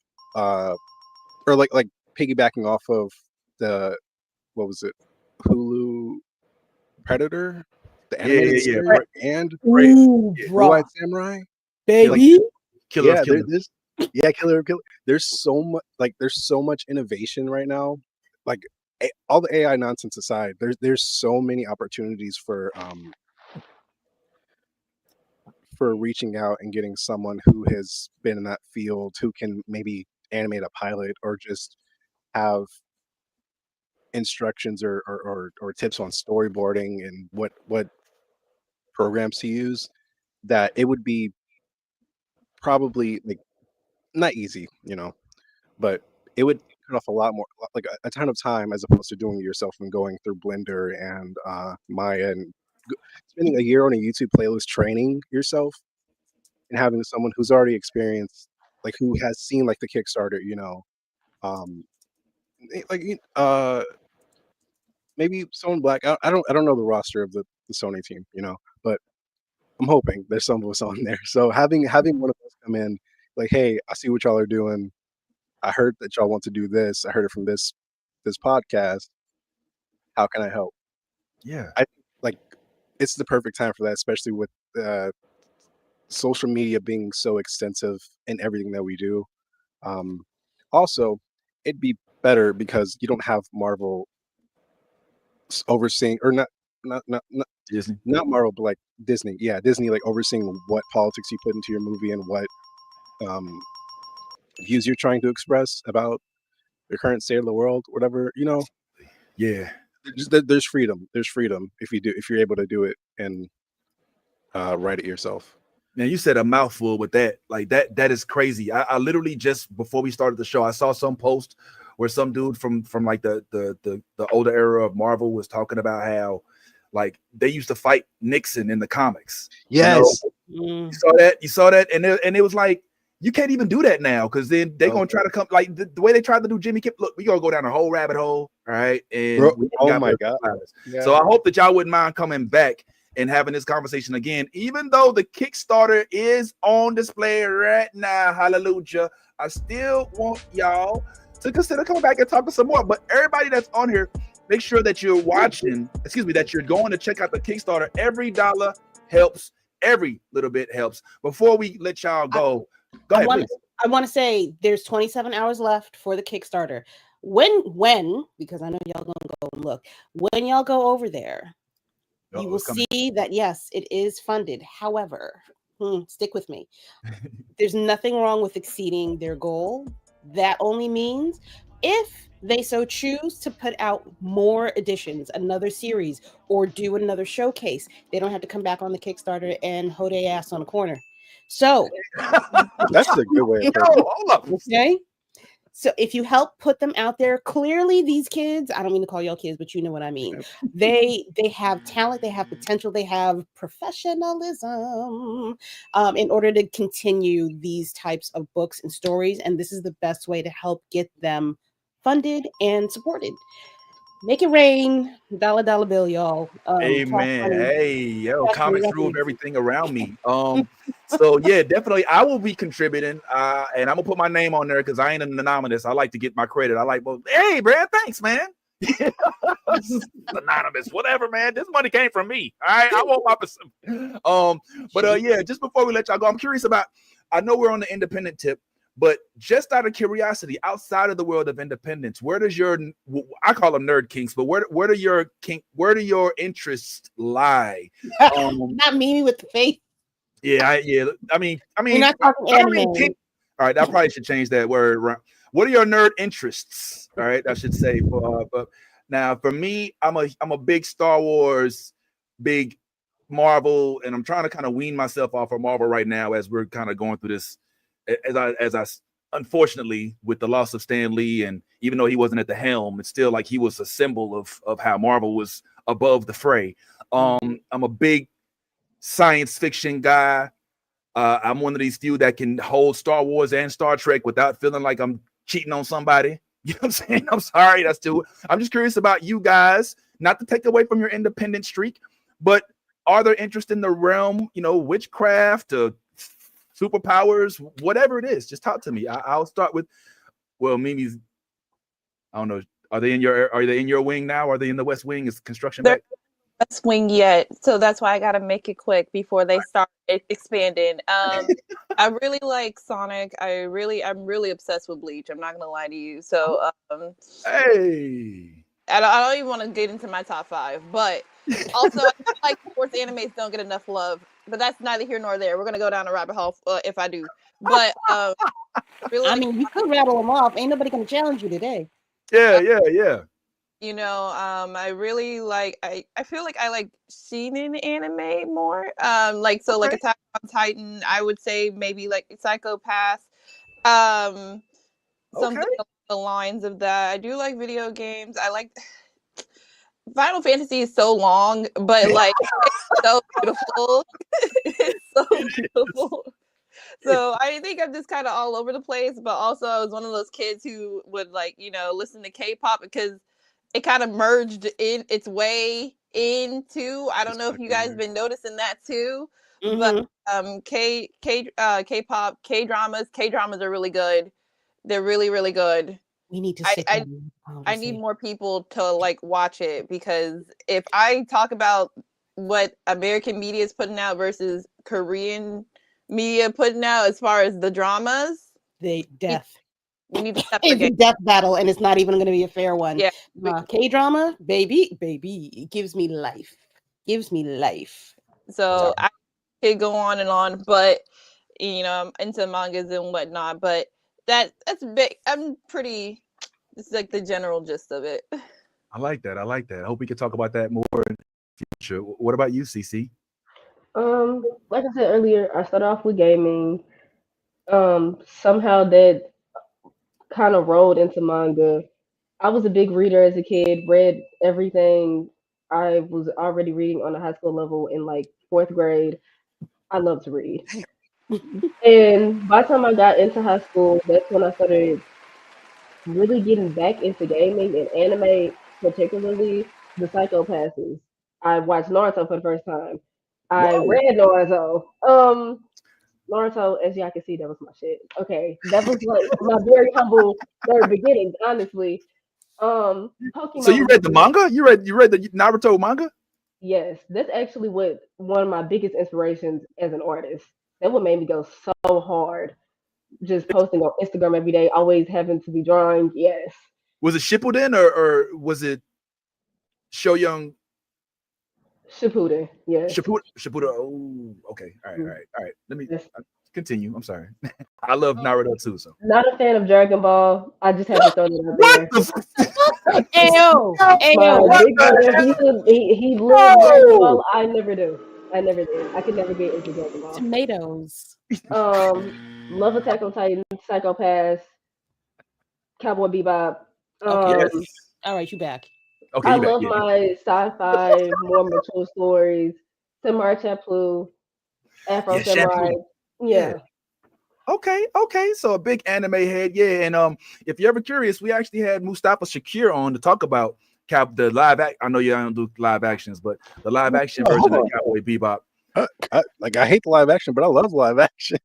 or like piggybacking off of the Hulu Predator, the animated series, and Blue Eyed Samurai, baby, Killer. There's so much innovation right now. Like all the AI nonsense aside, there's so many opportunities for reaching out and getting someone who has been in that field, who can maybe animate a pilot or just have instructions or tips on storyboarding and what programs to use. That it would be probably like not easy, but it would cut off a lot more, like a ton of time, as opposed to doing it yourself and going through Blender and Maya and spending a year on a YouTube playlist training yourself, and having someone who's already experienced, like who has seen like the Kickstarter, maybe someone black. I don't know the roster of the Sony team, but I'm hoping there's some of us on there. So having one of us come in, like, hey, I see what y'all are doing. I heard that y'all want to do this. I heard it from this podcast. How can I help? Yeah. I like it's the perfect time for that, especially with social media being so extensive in everything that we do. Um, Also, it'd be better because you don't have Marvel overseeing, or not Disney. not Marvel, but like Disney. Yeah, Disney, like overseeing what politics you put into your movie and what um, views you're trying to express about the current state of the world, whatever. Yeah. There's freedom. There's freedom if you're able to do it and write it yourself. Man, you said a mouthful with that. Like that is crazy. I literally just before we started the show, I saw some post where some dude from like the older era of Marvel was talking about how like they used to fight Nixon in the comics. Yes. You saw that, and it was like you can't even do that now because then they're gonna try to come like the way they tried to do Jimmy Kimmel. Look, we gonna go down a whole rabbit hole, all right? And Bro, we oh got my more God. violence. Yeah. So I hope that y'all wouldn't mind coming back and having this conversation again, even though the Kickstarter is on display right now. Hallelujah. I still want y'all to consider coming back and talking some more. But everybody that's on here, make sure that you're watching, that you're going to check out the Kickstarter. Every dollar helps. Every little bit helps. Before we let y'all go ahead, please. I want to say there's 27 hours left for the Kickstarter. When, because I know y'all gonna go and look, when y'all go over there, you will see that, yes, it is funded. However, stick with me. There's nothing wrong with exceeding their goal. That only means if they so choose to put out more editions, another series, or do another showcase, they don't have to come back on the Kickstarter and hold their ass on a corner. So that's a good way. Hold up. Okay. So if you help put them out there, clearly these kids, I don't mean to call y'all kids, but you know what I mean. They have talent, they have potential, they have professionalism in order to continue these types of books and stories. And this is the best way to help get them funded and supported. Make it rain, dollar bill, y'all. Amen. Hey, yo, comics rule everything around me. So yeah, definitely I will be contributing. And I'm gonna put my name on there because I ain't an anonymous. I like to get my credit. I like, well, hey, Brad, thanks, man. Anonymous, whatever, man. This money came from me. All right, I want my percent. But yeah, just before we let y'all go, I'm curious about. I know we're on the independent tip, but just out of curiosity, outside of the world of independence, where does your, I call them nerd kinks, but where do your interests lie? Not Mimi with the face. Yeah. I mean, We're not talking anime. All right, I probably should change that word. What are your nerd interests? All right, I should say. But now for me, I'm a big Star Wars, big Marvel, and I'm trying to kind of wean myself off of Marvel right now as we're kind of going through this. As I unfortunately with the loss of Stan Lee, and even though he wasn't at the helm, it's still like he was a symbol of how Marvel was above the fray. I'm a big science fiction guy. I'm one of these few that can hold Star Wars and Star Trek without feeling like I'm cheating on somebody. You know what I'm saying? I'm sorry, I'm just curious about you guys, not to take away from your independent streak, but are there interest in the realm, witchcraft, superpowers, whatever it is? Just talk to me. I'll start with, well, Mimi's, I don't know. Are they in your wing now? Are they in the West Wing? Is construction back? West Wing yet, so that's why I gotta make it quick before they start expanding. I really like Sonic. I'm really obsessed with Bleach. I'm not gonna lie to you. So hey, I don't even want to get into my top 5, but also I feel like sports animes don't get enough love. But that's neither here nor there. We're gonna go down a rabbit hole if I do. But really, I mean, you could rattle them off. Ain't nobody gonna challenge you today. Yeah. I really like. I feel like I like seinen anime more. Like Attack on Titan. I would say maybe like Psychopath. Something along the lines of that. I do like video games. I like. Final Fantasy is so long, but like it's so beautiful. It's so beautiful. So I think I'm just kind of all over the place, but also I was one of those kids who would listen to K-pop because it kind of merged in its way into. I don't know if you guys been noticing that too, but K-pop, K-dramas are really good. They're really, really good. We need to sit I down and have a I need conversation. more people to like watch it, because if I talk about what American media is putting out versus Korean media putting out as far as the dramas, Death. we need to step It's a again. death battle, and it's not even going to be a fair one. Yeah. K-drama, baby, it gives me life. Gives me life. So I could go on, but you know, I'm into mangas and whatnot, but that's big. This is like the general gist of it. I like that. I hope we can talk about that more in the future. What about you, CC? Like I said earlier, I started off with gaming. Somehow that kind of rolled into manga. I was a big reader as a kid, read everything. I was already reading on a high school level in like 4th grade. I love to read. And by the time I got into high school, that's when I started really getting back into gaming and anime, particularly the Psycho-Passes. I watched Naruto for the first time. I Whoa. read Naruto. Naruto, as y'all can see, that was my shit. Okay, that was like my very humble very beginnings, honestly. Pokemon. So you read the manga? You read the Naruto manga? Yes, that's actually what one of my biggest inspirations as an artist. That what made me go so hard. Just posting on Instagram every day, always having to be drawing. Yes. Was it Shippuden or was it Shoyoung? Shippuden. Yes. Shippuden. Oh, okay. All right. Let me continue. I'm sorry. I love Naruto too. So Not a fan of Dragon Ball. I just have to throw that out there. My big brother, he lived Dragon Ball. I never do. I never did. I could never get into Dragon Ball. Tomatoes. Love Attack on Titan, Psycho-Pass, Cowboy Bebop. Okay. All right, you back. Okay, I love my sci-fi, more mature stories. Samurai Champloo, Afro Samurai. Yeah. Okay. So a big anime head, yeah. And if you're ever curious, we actually had Mustafa Shakir on to talk about the live act. I know you don't do live actions, but the live action version of Cowboy Bebop. I hate the live action, but I love live action.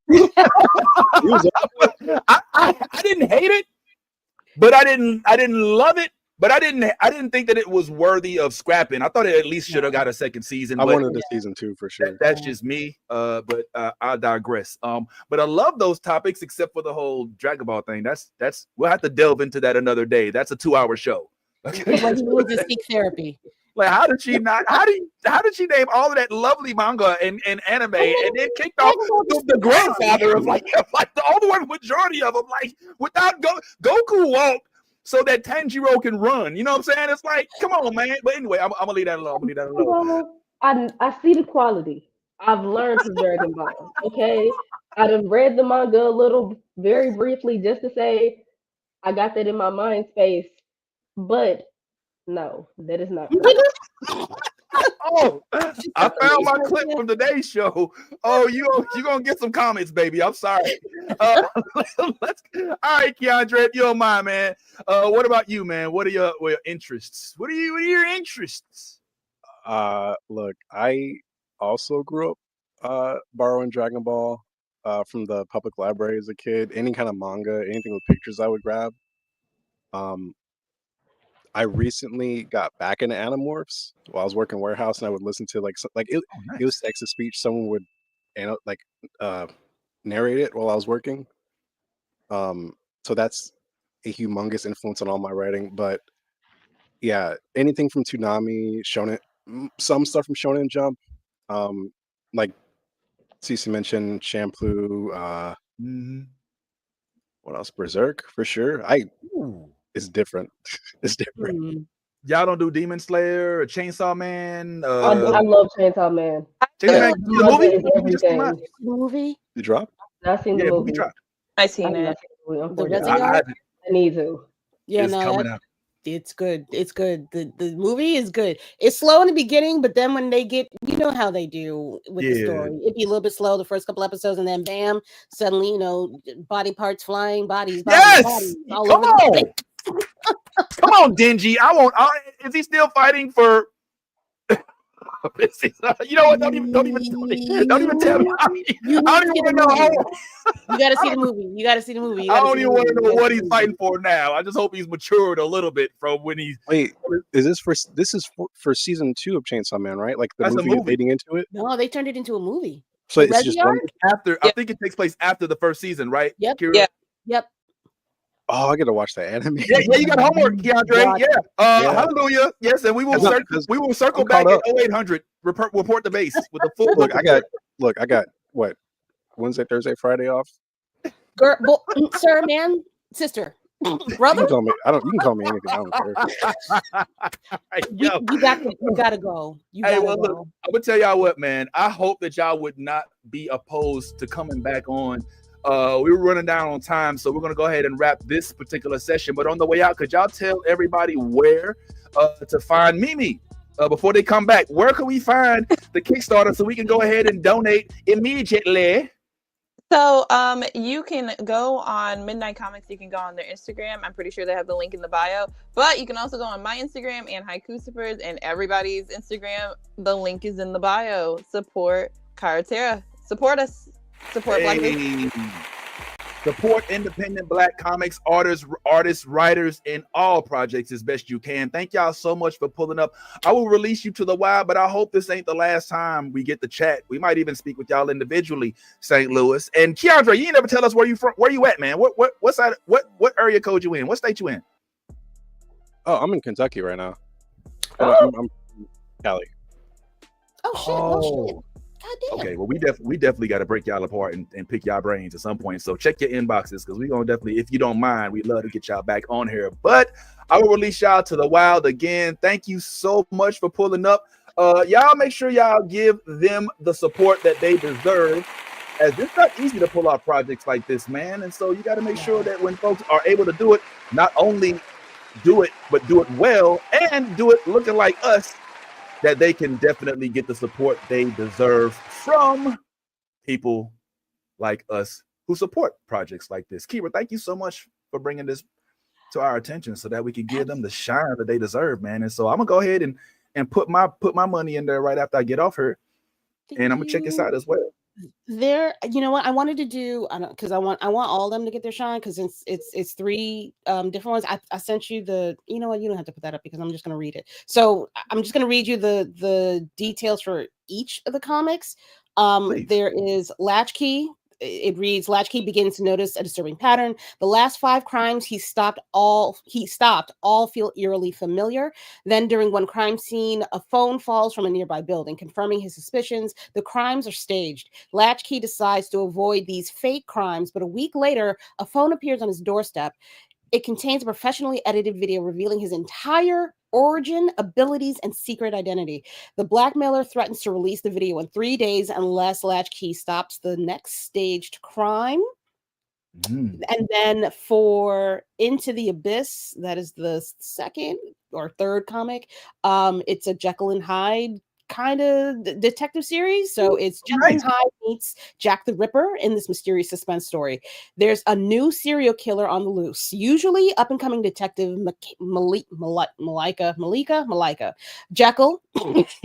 I didn't hate it, but I didn't love it. But I didn't think that it was worthy of scrapping. I thought it at least should have got a second season. I wanted a season 2 for sure. That's just me. But I digress. But I love those topics except for the whole Dragon Ball thing. That's we'll have to delve into that another day. That's a 2-hour show. Okay. Like you need to seek therapy. Like how did she name all of that lovely manga and anime and then kicked off the grandfather of like the overwhelming majority of them, like without Goku walk so that Tanjiro can run. You know what I'm saying? It's like, come on, man. But anyway, I'm gonna leave that alone. Well, I see the quality. I've learned from Dragon Ball. Okay, I done read the manga a little, very briefly, just to say I got that in my mind space. But no, that is not. Oh, I found my clip from today's show. Oh, you gonna get some comments, baby. I'm sorry. All right, Keandre, if you don't mind, man. What about you, man? What are your interests? What are your interests? Look, I also grew up borrowing Dragon Ball from the public library as a kid. Any kind of manga, anything with pictures, I would grab. I recently got back into Animorphs while I was working warehouse, and I would listen to it was text to speech. Someone would narrate it while I was working. So that's a humongous influence on all my writing. But yeah, anything from Toonami, Shonen, some stuff from Shonen Jump, like Cece mentioned, Champloo. What else? Berserk for sure. It's different. It's different. Y'all don't do Demon Slayer or Chainsaw Man? I love Chainsaw Man. The movie? You dropped? I've seen the movie. I seen it. I need to. Yeah, it's good. It's good. The movie is good. It's slow in the beginning, but then when they get, you know how they do with the story. It'd be a little bit slow the first couple episodes, and then bam, suddenly, body parts flying, bodies all Come over the on. place. Come on, Denji. Is he still fighting for You know what? Don't even tell me. I don't even want to know. You got to see the movie. You got to see the movie. I don't even want to know what he's fighting for now. I just hope he's matured a little bit from when he's. Wait, is this for season 2 of Chainsaw Man, right? Like the movie leading into it? No, they turned it into a movie. So it's just one after. I think it takes place after the first season, right? Yep. Kira? Yep. Oh, I gotta watch that anime. Yeah, you got homework, Keandre. Yeah. Hallelujah. Yes, and we will circle back at 0800. Report the base with the full. Look, I got what, Wednesday, Thursday, Friday off. Girl, sir, man, sister, brother. You can call me anything. I don't care. You gotta go. Look, I'm gonna tell y'all what, man. I hope that y'all would not be opposed to coming back on. We were running down on time, so we're gonna go ahead and wrap this particular session. But on the way out, could y'all tell everybody where to find Mimi before they come back? Where can we find the Kickstarter so we can go ahead and donate immediately? So you can go on Midnight Comics. You can go on their Instagram. I'm pretty sure they have the link in the bio. But you can also go on my Instagram and Haikusipers and everybody's Instagram. The link is in the bio. Support Karatera. Support us. Support Black people. Support independent Black comics, artists, writers, in all projects as best you can. Thank y'all so much for pulling up. I will release you to the wild, but I hope this ain't the last time we get to chat. We might even speak with y'all individually, St. Louis. And Keandre, you ain't never tell us where you from. Where you at, man? What area code you in? What state you in? Oh, I'm in Kentucky right now. I'm Cali. Oh shit! Okay, well, we definitely got to break y'all apart and pick y'all brains at some point. So check your inboxes, because we're gonna definitely, if you don't mind, we'd love to get y'all back on here. But I will release y'all to the wild again. Thank you so much for pulling up. Y'all make sure y'all give them the support that they deserve, as it's not easy to pull off projects like this, man. And so you got to make sure that when folks are able to do it, not only do it, but do it well and do it looking like us, that they can definitely get the support they deserve from people like us who support projects like this. Kira, thank you so much for bringing this to our attention so that we can give them the shine that they deserve, man. And so I'm gonna go ahead and put my money in there right after I get off here, and I'm gonna check this out as well. There, you know what I wanted to do, because I want all of them to get their shine, because it's 3 different ones. I sent you the, you know what, you don't have to put that up because I'm just going to read it. So I'm just going to read you the details for each of the comics. There is Latchkey. It reads, Latchkey begins to notice a disturbing pattern. The last 5 crimes he stopped all feel eerily familiar. Then during one crime scene, a phone falls from a nearby building, confirming his suspicions. The crimes are staged. Latchkey decides to avoid these fake crimes, but a week later, a phone appears on his doorstep. It contains a professionally edited video revealing his entire origin, abilities, and secret identity. The blackmailer threatens to release the video in 3 days unless Latchkey stops the next staged crime. And then for Into the Abyss, that is the second or third comic. It's a Jekyll and Hyde kind of detective series. So it's Jekyll and Hyde meets Jack the Ripper in this mysterious suspense story. There's a new serial killer on the loose, usually up and coming detective Malika. Jekyll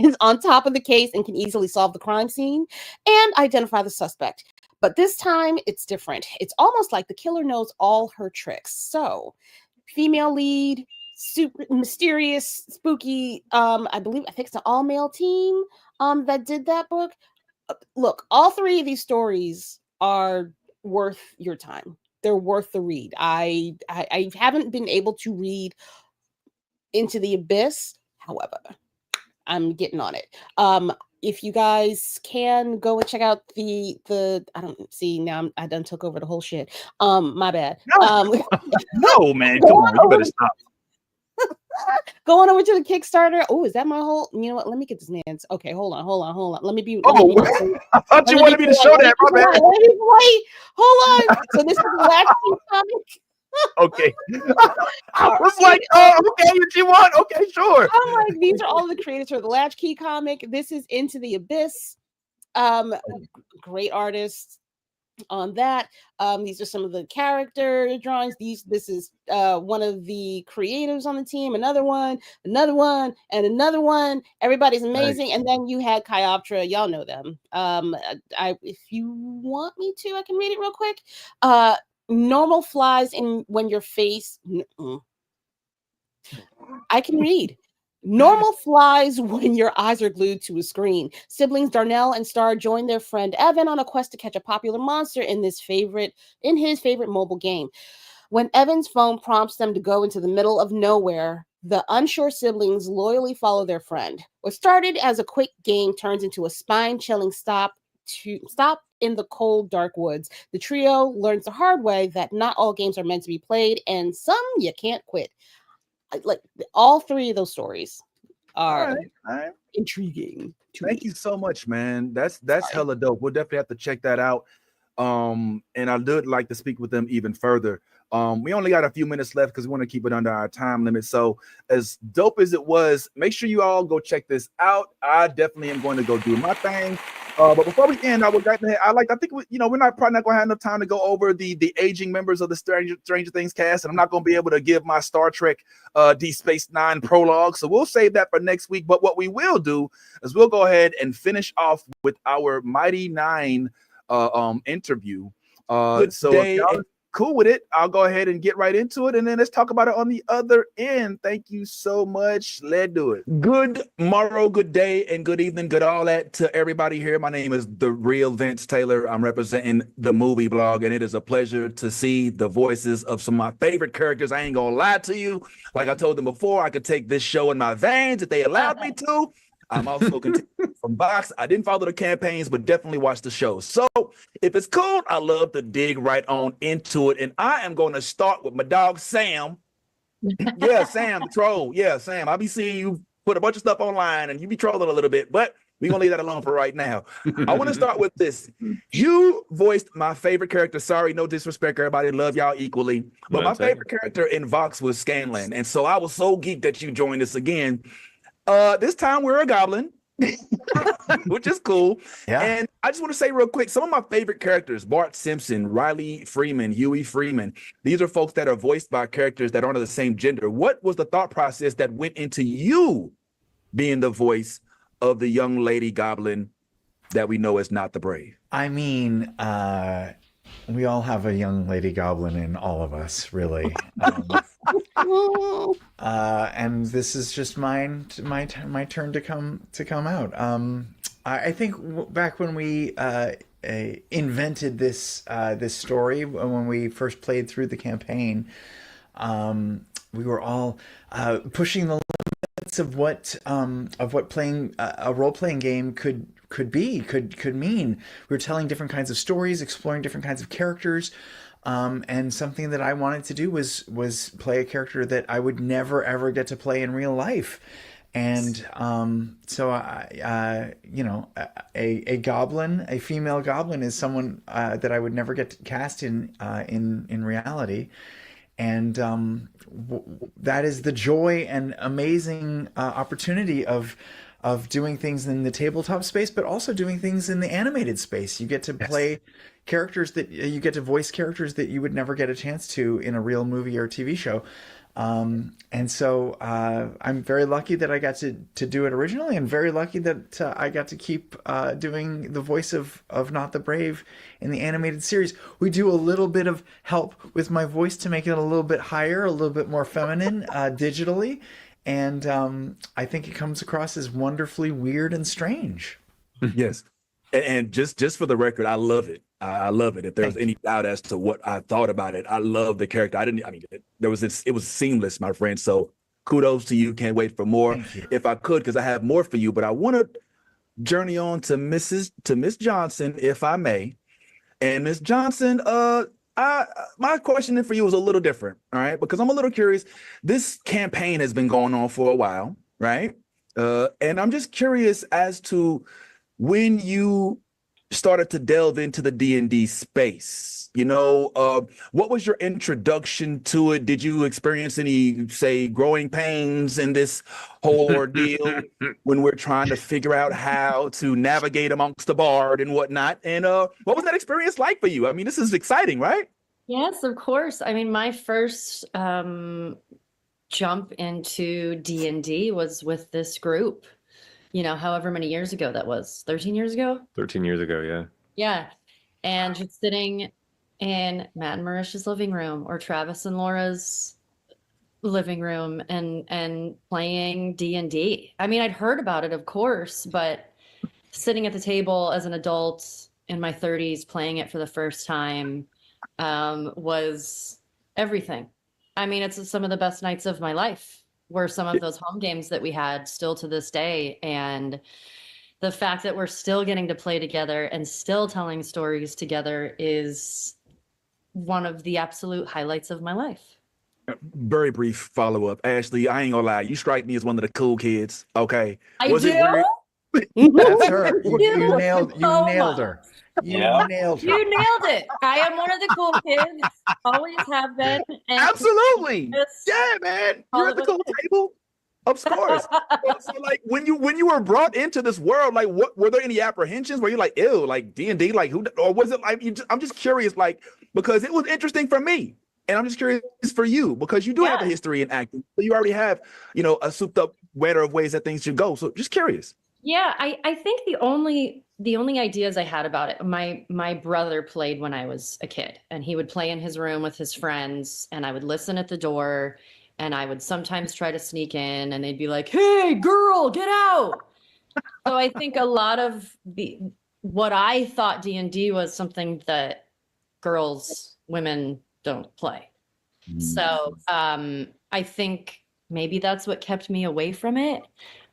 is on top of the case and can easily solve the crime scene and identify the suspect. But this time it's different. It's almost like the killer knows all her tricks. So female lead, super mysterious, spooky. I think it's an all-male team that did that book. Look, all 3 of these stories are worth your time. They're worth the read. I haven't been able to read Into the Abyss, however, I'm getting on it. If you guys can go and check out the I don't see now, I done took over the whole shit. My bad. No, man, come on, you better stop. Going over to the Kickstarter. Oh, is that my whole? You know what? Let me get this man's. Okay, hold on. Let me be. I thought you wanted me to show that. My bad. Wait, hold on. So this is the last comic. Okay. I was like, oh, okay, what you want? Okay, sure. I'm like, these are all the creators for the Latchkey comic. This is Into the Abyss. Great artists. on that. These are some of the character drawings. This is one of the creatives on the team, another one, and another one. Everybody's amazing. And then you had Kyoptra, y'all know them. If you want me to, I can read it real quick. Normal flies in when your face. I can read. Normal flies when your eyes are glued to a screen. Siblings Darnell and Star join their friend Evan on a quest to catch a popular monster in his favorite mobile game. When Evan's phone prompts them to go into the middle of nowhere, the unsure siblings loyally follow their friend. What started as a quick game turns into a spine-chilling stop in the cold, dark woods. The trio learns the hard way that not all games are meant to be played, and some you can't quit. Like all three of those stories are all right. intriguing. Thank you so much, man. That's hella dope. We'll definitely have to check that out. And I would like to speak with them even further. We only got a few minutes left because we want to keep it under our time limit. So as dope as it was, make sure you all go check this out. I definitely am going to go do my thing. But before we end, I think we're probably not going to have enough time to go over the aging members of the Stranger Things cast, and I'm not going to be able to give my Star Trek Deep Space Nine prologue, so we'll save that for next week. But what we will do is we'll go ahead and finish off with our Mighty Nein interview. So if y'all cool with it, I'll go ahead and get right into it, and then let's talk about it on the other end. Thank you so much. Let's do it. Good morrow, good day, and good evening, good all that to everybody here. My name is The Real Vince Taylor. I'm representing the movie blog, and it is a pleasure to see the voices of some of my favorite characters. I ain't gonna lie to you. Like I told them before, I could take this show in my veins if they allowed me to. I'm also from Box. I didn't follow the campaigns, but definitely watch the show. So if it's cool, I love to dig right on into it. And I am going to start with my dog, Sam. Yeah, Sam, the troll. Yeah, Sam. I'll be seeing you put a bunch of stuff online and you be trolling a little bit, but we're going to leave that alone for right now. I want to start with this. You voiced my favorite character. Sorry, no disrespect, everybody. Love y'all equally. But my favorite character in Vox was Scanlan. And so I was so geeked that you joined us again. This time we're a goblin, which is cool. Yeah. And I just want to say real quick, some of my favorite characters, Bart Simpson, Riley Freeman, Huey Freeman, these are folks that are voiced by characters that aren't of the same gender. What was the thought process that went into you being the voice of the young lady goblin that we know as Not the Brave? I mean, we all have a young lady goblin in all of us, really. And this is just my turn to come out. I think back when we invented this story, when we first played through the campaign, we were all pushing the limits of what playing a role-playing game could mean. We were telling different kinds of stories, exploring different kinds of characters. And something that I wanted to do was play a character that I would never ever get to play in real life, and so a goblin, a female goblin, is someone that I would never get to cast in reality, and that is the joy and amazing opportunity of doing things in the tabletop space, but also doing things in the animated space. You get to play characters that you get to voice characters that you would never get a chance to in a real movie or TV show. And so I'm very lucky that I got to do it originally, and very lucky that I got to keep doing the voice of Not the Brave in the animated series. We do a little bit of help with my voice to make it a little bit higher, a little bit more feminine digitally. And I think it comes across as wonderfully weird and strange. Yes. And just for the record, I love it. I love it. If there's any doubt as to what I thought about it, I love the character. It was seamless, my friend. So kudos to you. Can't wait for more. If I could, because I have more for you, but I want to journey on to Miss Johnson, if I may. And Miss Johnson, my question for you is a little different, all right? Because I'm a little curious. This campaign has been going on for a while, right? And I'm just curious as to when you started to delve into the D&D space? You know, what was your introduction to it? Did you experience any, say, growing pains in this whole ordeal when we're trying to figure out how to navigate amongst the bard and whatnot? And what was that experience like for you? I mean, this is exciting, right? Yes, of course. I mean, my first jump into D&D was with this group, you know, however many years ago that was, 13 years ago? 13 years ago, yeah. Yeah. And just sitting in Matt and Maricia's living room or Travis and Laura's living room and playing D&D. I mean, I'd heard about it, of course, but sitting at the table as an adult in my 30s playing it for the first time was everything. I mean, it's some of the best nights of my life were some of those home games that we had still to this day. And the fact that we're still getting to play together and still telling stories together is one of the absolute highlights of my life. Very brief follow-up. Ashley, I ain't gonna lie, you strike me as one of the cool kids. Okay. I Was do? it weird? That's her. You nailed her. You nailed her. You nailed it. I am one of the cool kids. Always have been. And Absolutely. Yeah, man. You're at the cool table. Of course. So, like, when you were brought into this world, like, what were there any apprehensions? Were you like, ew, like D&D, like who, or was it like? I'm just curious, like, because it was interesting for me, and I'm just curious for you because you do have a history in acting. So you already have, you know, a souped-up waiter of ways that things should go. So just curious. Yeah, I think the only ideas I had about it, my brother played when I was a kid, and he would play in his room with his friends, and I would listen at the door. And I would sometimes try to sneak in and they'd be like, hey, girl, get out. So I think a lot of what I thought D&D was something that women don't play. So I think maybe that's what kept me away from it.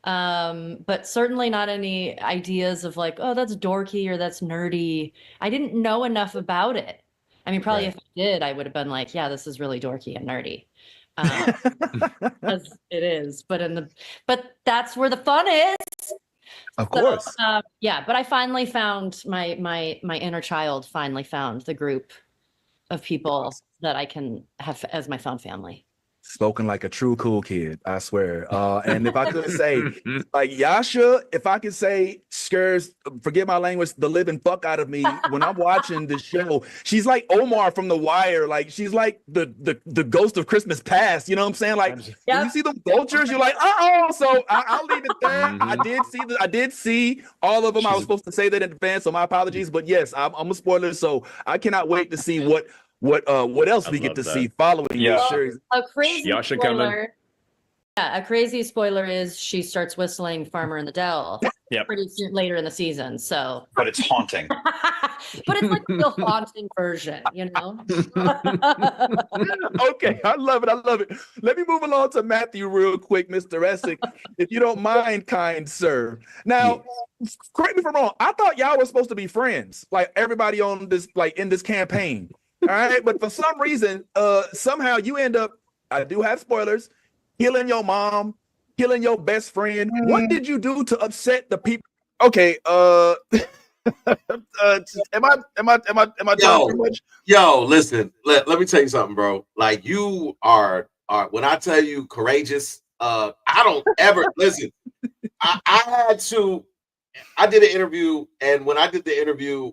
But certainly not any ideas of like, oh, that's dorky or that's nerdy. I didn't know enough about it. I mean, probably if I did, I would have been like, yeah, this is really dorky and nerdy. Because it is, but that's where the fun is. Of course. Yeah, but I finally found my inner child. Finally found the group of people that I can have as my fun family. Spoken like a true cool kid, I swear. And if I could say, like Yasha, if I could say, scares, forgive my language, the living fuck out of me when I'm watching the show. She's like Omar from The Wire. Like she's like the ghost of Christmas past. You know what I'm saying? Like when you see them vultures, you're like, uh-oh. So I'll leave it there. I did see all of them. I was supposed to say that in advance, so my apologies. But yes, I'm a spoiler, so I cannot wait to see what else we get to see following this series. A crazy spoiler. Yeah, a crazy spoiler is she starts whistling Farmer in the Dell pretty soon later in the season. So, but it's haunting. But it's like the haunting version, you know? Okay, I love it. Let me move along to Matthew real quick, Mr. Essex, if you don't mind, kind sir. Now, correct me if I'm wrong. I thought y'all were supposed to be friends, like everybody on this, like in this campaign. All right, but for some reason, somehow you end up, I do have spoilers, killing your mom, killing your best friend. What did you do to upset the people? Okay, am I talking too much? Yo, listen, let me tell you something, bro. Like you are when I tell you courageous, I don't ever listen. I did an interview, and when I did the interview,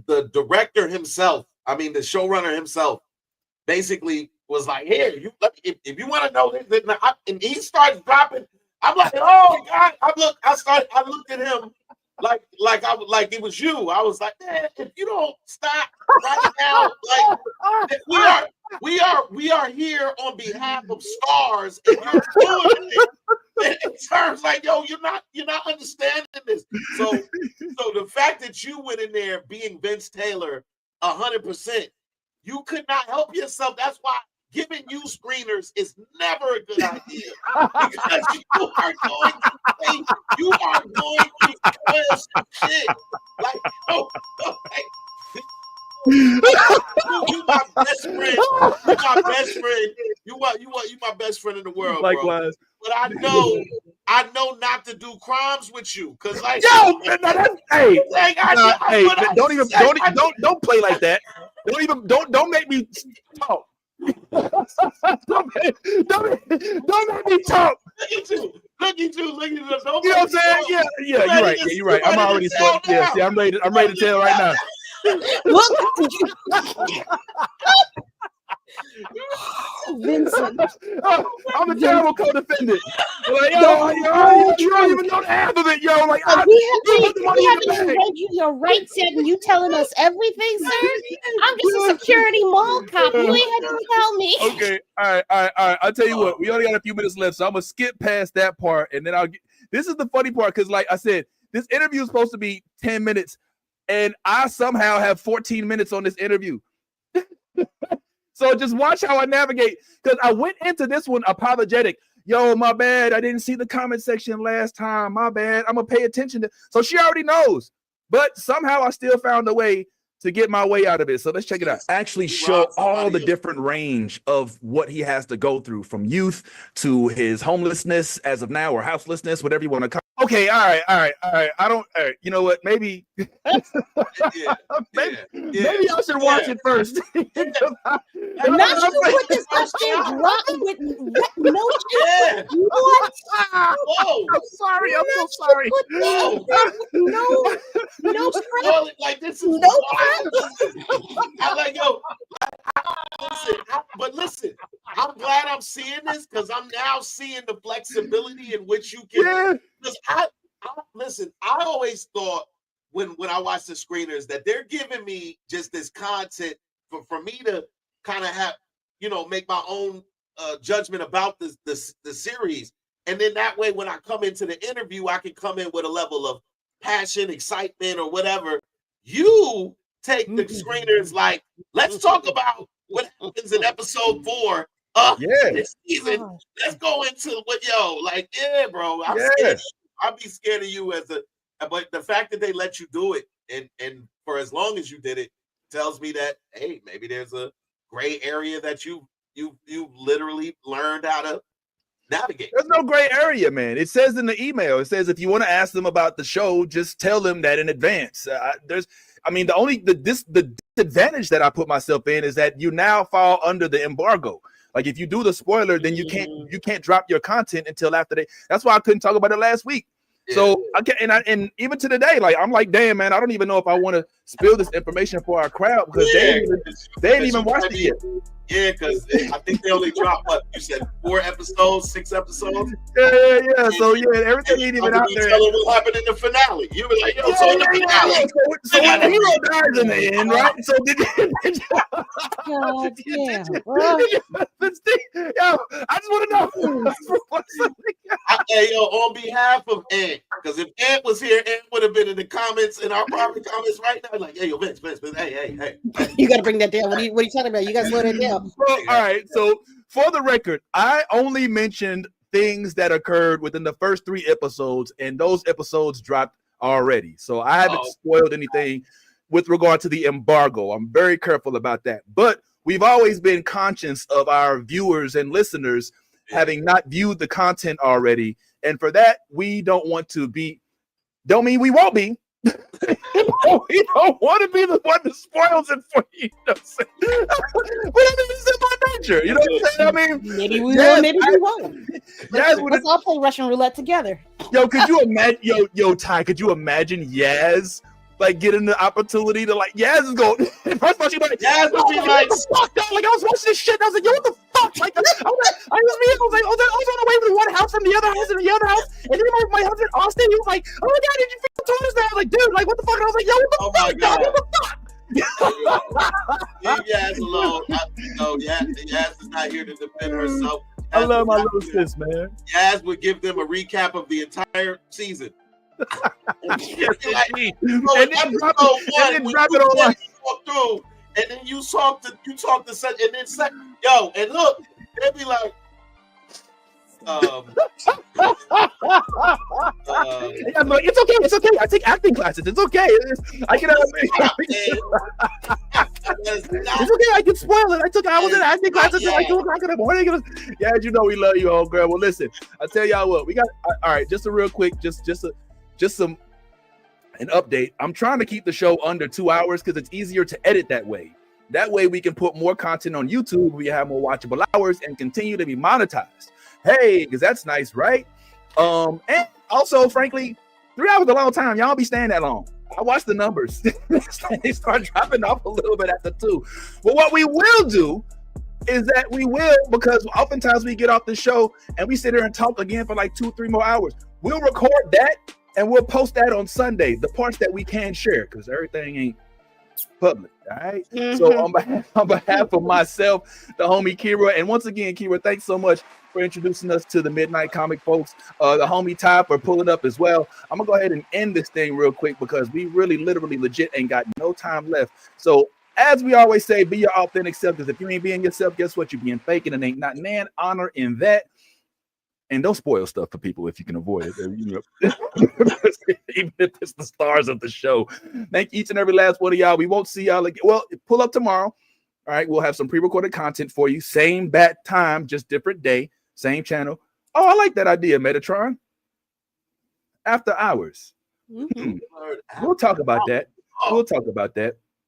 the director himself, I mean, the showrunner himself basically was like, here, if you want to know this, and he starts dropping. I'm like, oh God, I looked at him like it was you. I was like, man, if you don't stop right now, like we are here on behalf of stars, and you're doing it. In terms like, yo, you're not understanding this. So the fact that you went in there being Vince Taylor 100%, you could not help yourself. That's why giving you screeners is never a good idea, because you are going to spoil some shit. Like, you my best friend. You my best friend. You my best friend in the world. Likewise. Bro. But I know I know not to do crimes with you, cause like Yo, hey, like, don't play like that. Don't make me talk. don't make me talk. Look at you. Don't You know what I'm saying? Yeah, you're right. Yeah, you're right. I'm already spoiled. Yeah, see, I'm ready to tell right now. Vincent. I'm a terrible co-defendant. Like, yo, you don't even know the half of it, yo. Like, we haven't even read you your rights yet, and you telling us everything, sir. I'm just a security mall cop. You ain't had to tell me. Okay, all right. I'll tell you what. We only got a few minutes left, so I'm gonna skip past that part, and then I'll get. This is the funny part, because, like I said, this interview is supposed to be 10 minutes, and I somehow have 14 minutes on this interview. So just watch how I navigate, because I went into this one apologetic. Yo, my bad. I didn't see the comment section last time. My bad. I'm going to pay attention to. So she already knows. But somehow I still found a way to get my way out of it. So let's check it out. Actually show all the different range of what he has to go through, from youth to his homelessness as of now, or houselessness, whatever you want to call it. Okay, all right. You know what? Maybe maybe I should watch it first. I'm not sure what this question dropped with no shit. What? Whoa. I'm sorry. I'm so sorry. No prep. Like this is no I'm like, yo, listen, I'm glad I'm seeing this, because I'm now seeing the flexibility in which you can. Because I always thought when I watched the screeners that they're giving me just this content for me to kind of have, make my own judgment about the series. And then that way, when I come into the interview, I can come in with a level of passion, excitement, or whatever. You take the screeners like, let's talk about what happens in episode 4 this season. Let's go into bro. I'm scared. I'd be scared of you but the fact that they let you do it and for as long as you did it tells me that, hey, maybe there's a gray area that you literally learned how to navigate. There's no gray area, man. It says in the email, it says if you want to ask them about the show, just tell them that in advance. The disadvantage that I put myself in is that you now fall under the embargo. Like, if you do the spoiler, then you can't drop your content until after that's why I couldn't talk about it last week. Yeah. So I can't, and even to today, like, I'm like, damn, man, I don't even know if I want to spill this information for our crowd, because they ain't even watched it yet. Yeah, because I think they only dropped, what you said, 4 episodes, 6 episodes. Yeah. So everything ain't even out there. Tell them what happened in the finale. You were like, yo, so in the finale. So when the hero dies in the end, right? So did I just want to know. Hey, yo, on behalf of Ant, because if Ant was here, Ant would have been in the comments, in our private comments right now, like, hey, yo, Vince, hey. You got to bring that down. What are you talking about? You guys slow that down. Well, all right. So for the record, I only mentioned things that occurred within the first 3 episodes, and those episodes dropped already. So I haven't spoiled anything with regard to the embargo. I'm very careful about that. But we've always been conscious of our viewers and listeners having not viewed the content already. And for that, we don't want to be, don't mean we won't be. We don't want to be the one that spoils it for you. But it's in my nature. You know what I'm saying? I mean, maybe we will, maybe we won't. Let's all play Russian roulette together. Yo, could you imagine? Yo, Ty, could you imagine Yaz like getting the opportunity to Yaz is going? First of all, she like, Yaz would be like, what the fuck? Like, I was watching this shit, and I was like, yo, what the fuck? Like, I was on the way from one house from the other house and the other house, and then my husband Austin, he was like, oh my god, did you feel told us that? I was like, dude, like, what the fuck? And I was like, yo, what the fuck, dog? What the fuck? Leave Yaz alone. Yaz is not here to defend herself. I love my little sis, man. Yaz would give them a recap of the entire season. And then drop it on, and then you talk to such, and then say, yo, and look, they'd be like, it's okay. I take acting classes. It's okay. I can. It's okay. I can spoil it. I was in acting class until like 2 o'clock in the morning. Yeah, you know we love you, old girl. Well, listen, I tell y'all what, we got. All right, just a real quick, just an update. I'm trying to keep the show under 2 hours because it's easier to edit that way. That way we can put more content on YouTube. We have more watchable hours and continue to be monetized. Hey, because that's nice, right? And also, frankly, 3 hours is a long time. Y'all be staying that long. I watch the numbers. They start dropping off a little bit after 2. But what we will do is that we will, because oftentimes we get off the show and we sit here and talk again for like 2-3 more hours. We'll record that and we'll post that on Sunday, the parts that we can share, because everything ain't public. All right. So on behalf of myself, the homie Kira, and once again, Kira, thanks so much for introducing us to the Midnight Comic folks. The homie Ty for pulling up as well. I'm gonna go ahead and end this thing real quick because we really literally legit ain't got no time left. So as we always say, be your authentic self, because if you ain't being yourself, guess what? You're being fake, and it ain't not nan honor in that. And don't spoil stuff for people if you can avoid it. You know, even if it's the stars of the show. Thank each and every last one of y'all. We won't see y'all again. Well, pull up tomorrow. All right, we'll have some pre-recorded content for you. Same bat time, just different day, same channel. Oh, I like that idea, Metatron. After hours. We'll talk about that.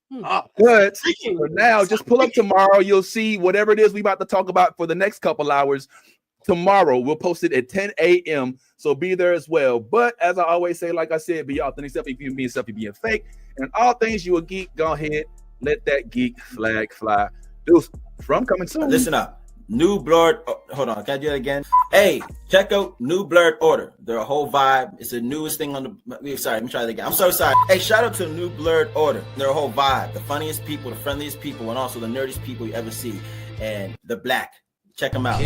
But for now, just pull up tomorrow. You'll see whatever it is we about to talk about for the next couple hours. Tomorrow, we'll post it at 10 a.m. So be there as well. But as I always say, like I said, be your authentic self. If you be yourself, you being fake. And all things you a geek, go ahead. Let that geek flag fly. Deuce, from coming soon. Listen up. New Blerd. Oh, hold on. Can I do that again? Hey, check out New Blerd Order. They're a whole vibe. It's the newest thing on the. Sorry, let me try that again. I'm so sorry. Hey, shout out to New Blerd Order. They're a whole vibe. The funniest people, the friendliest people, and also the nerdiest people you ever see. And the black. Check them out.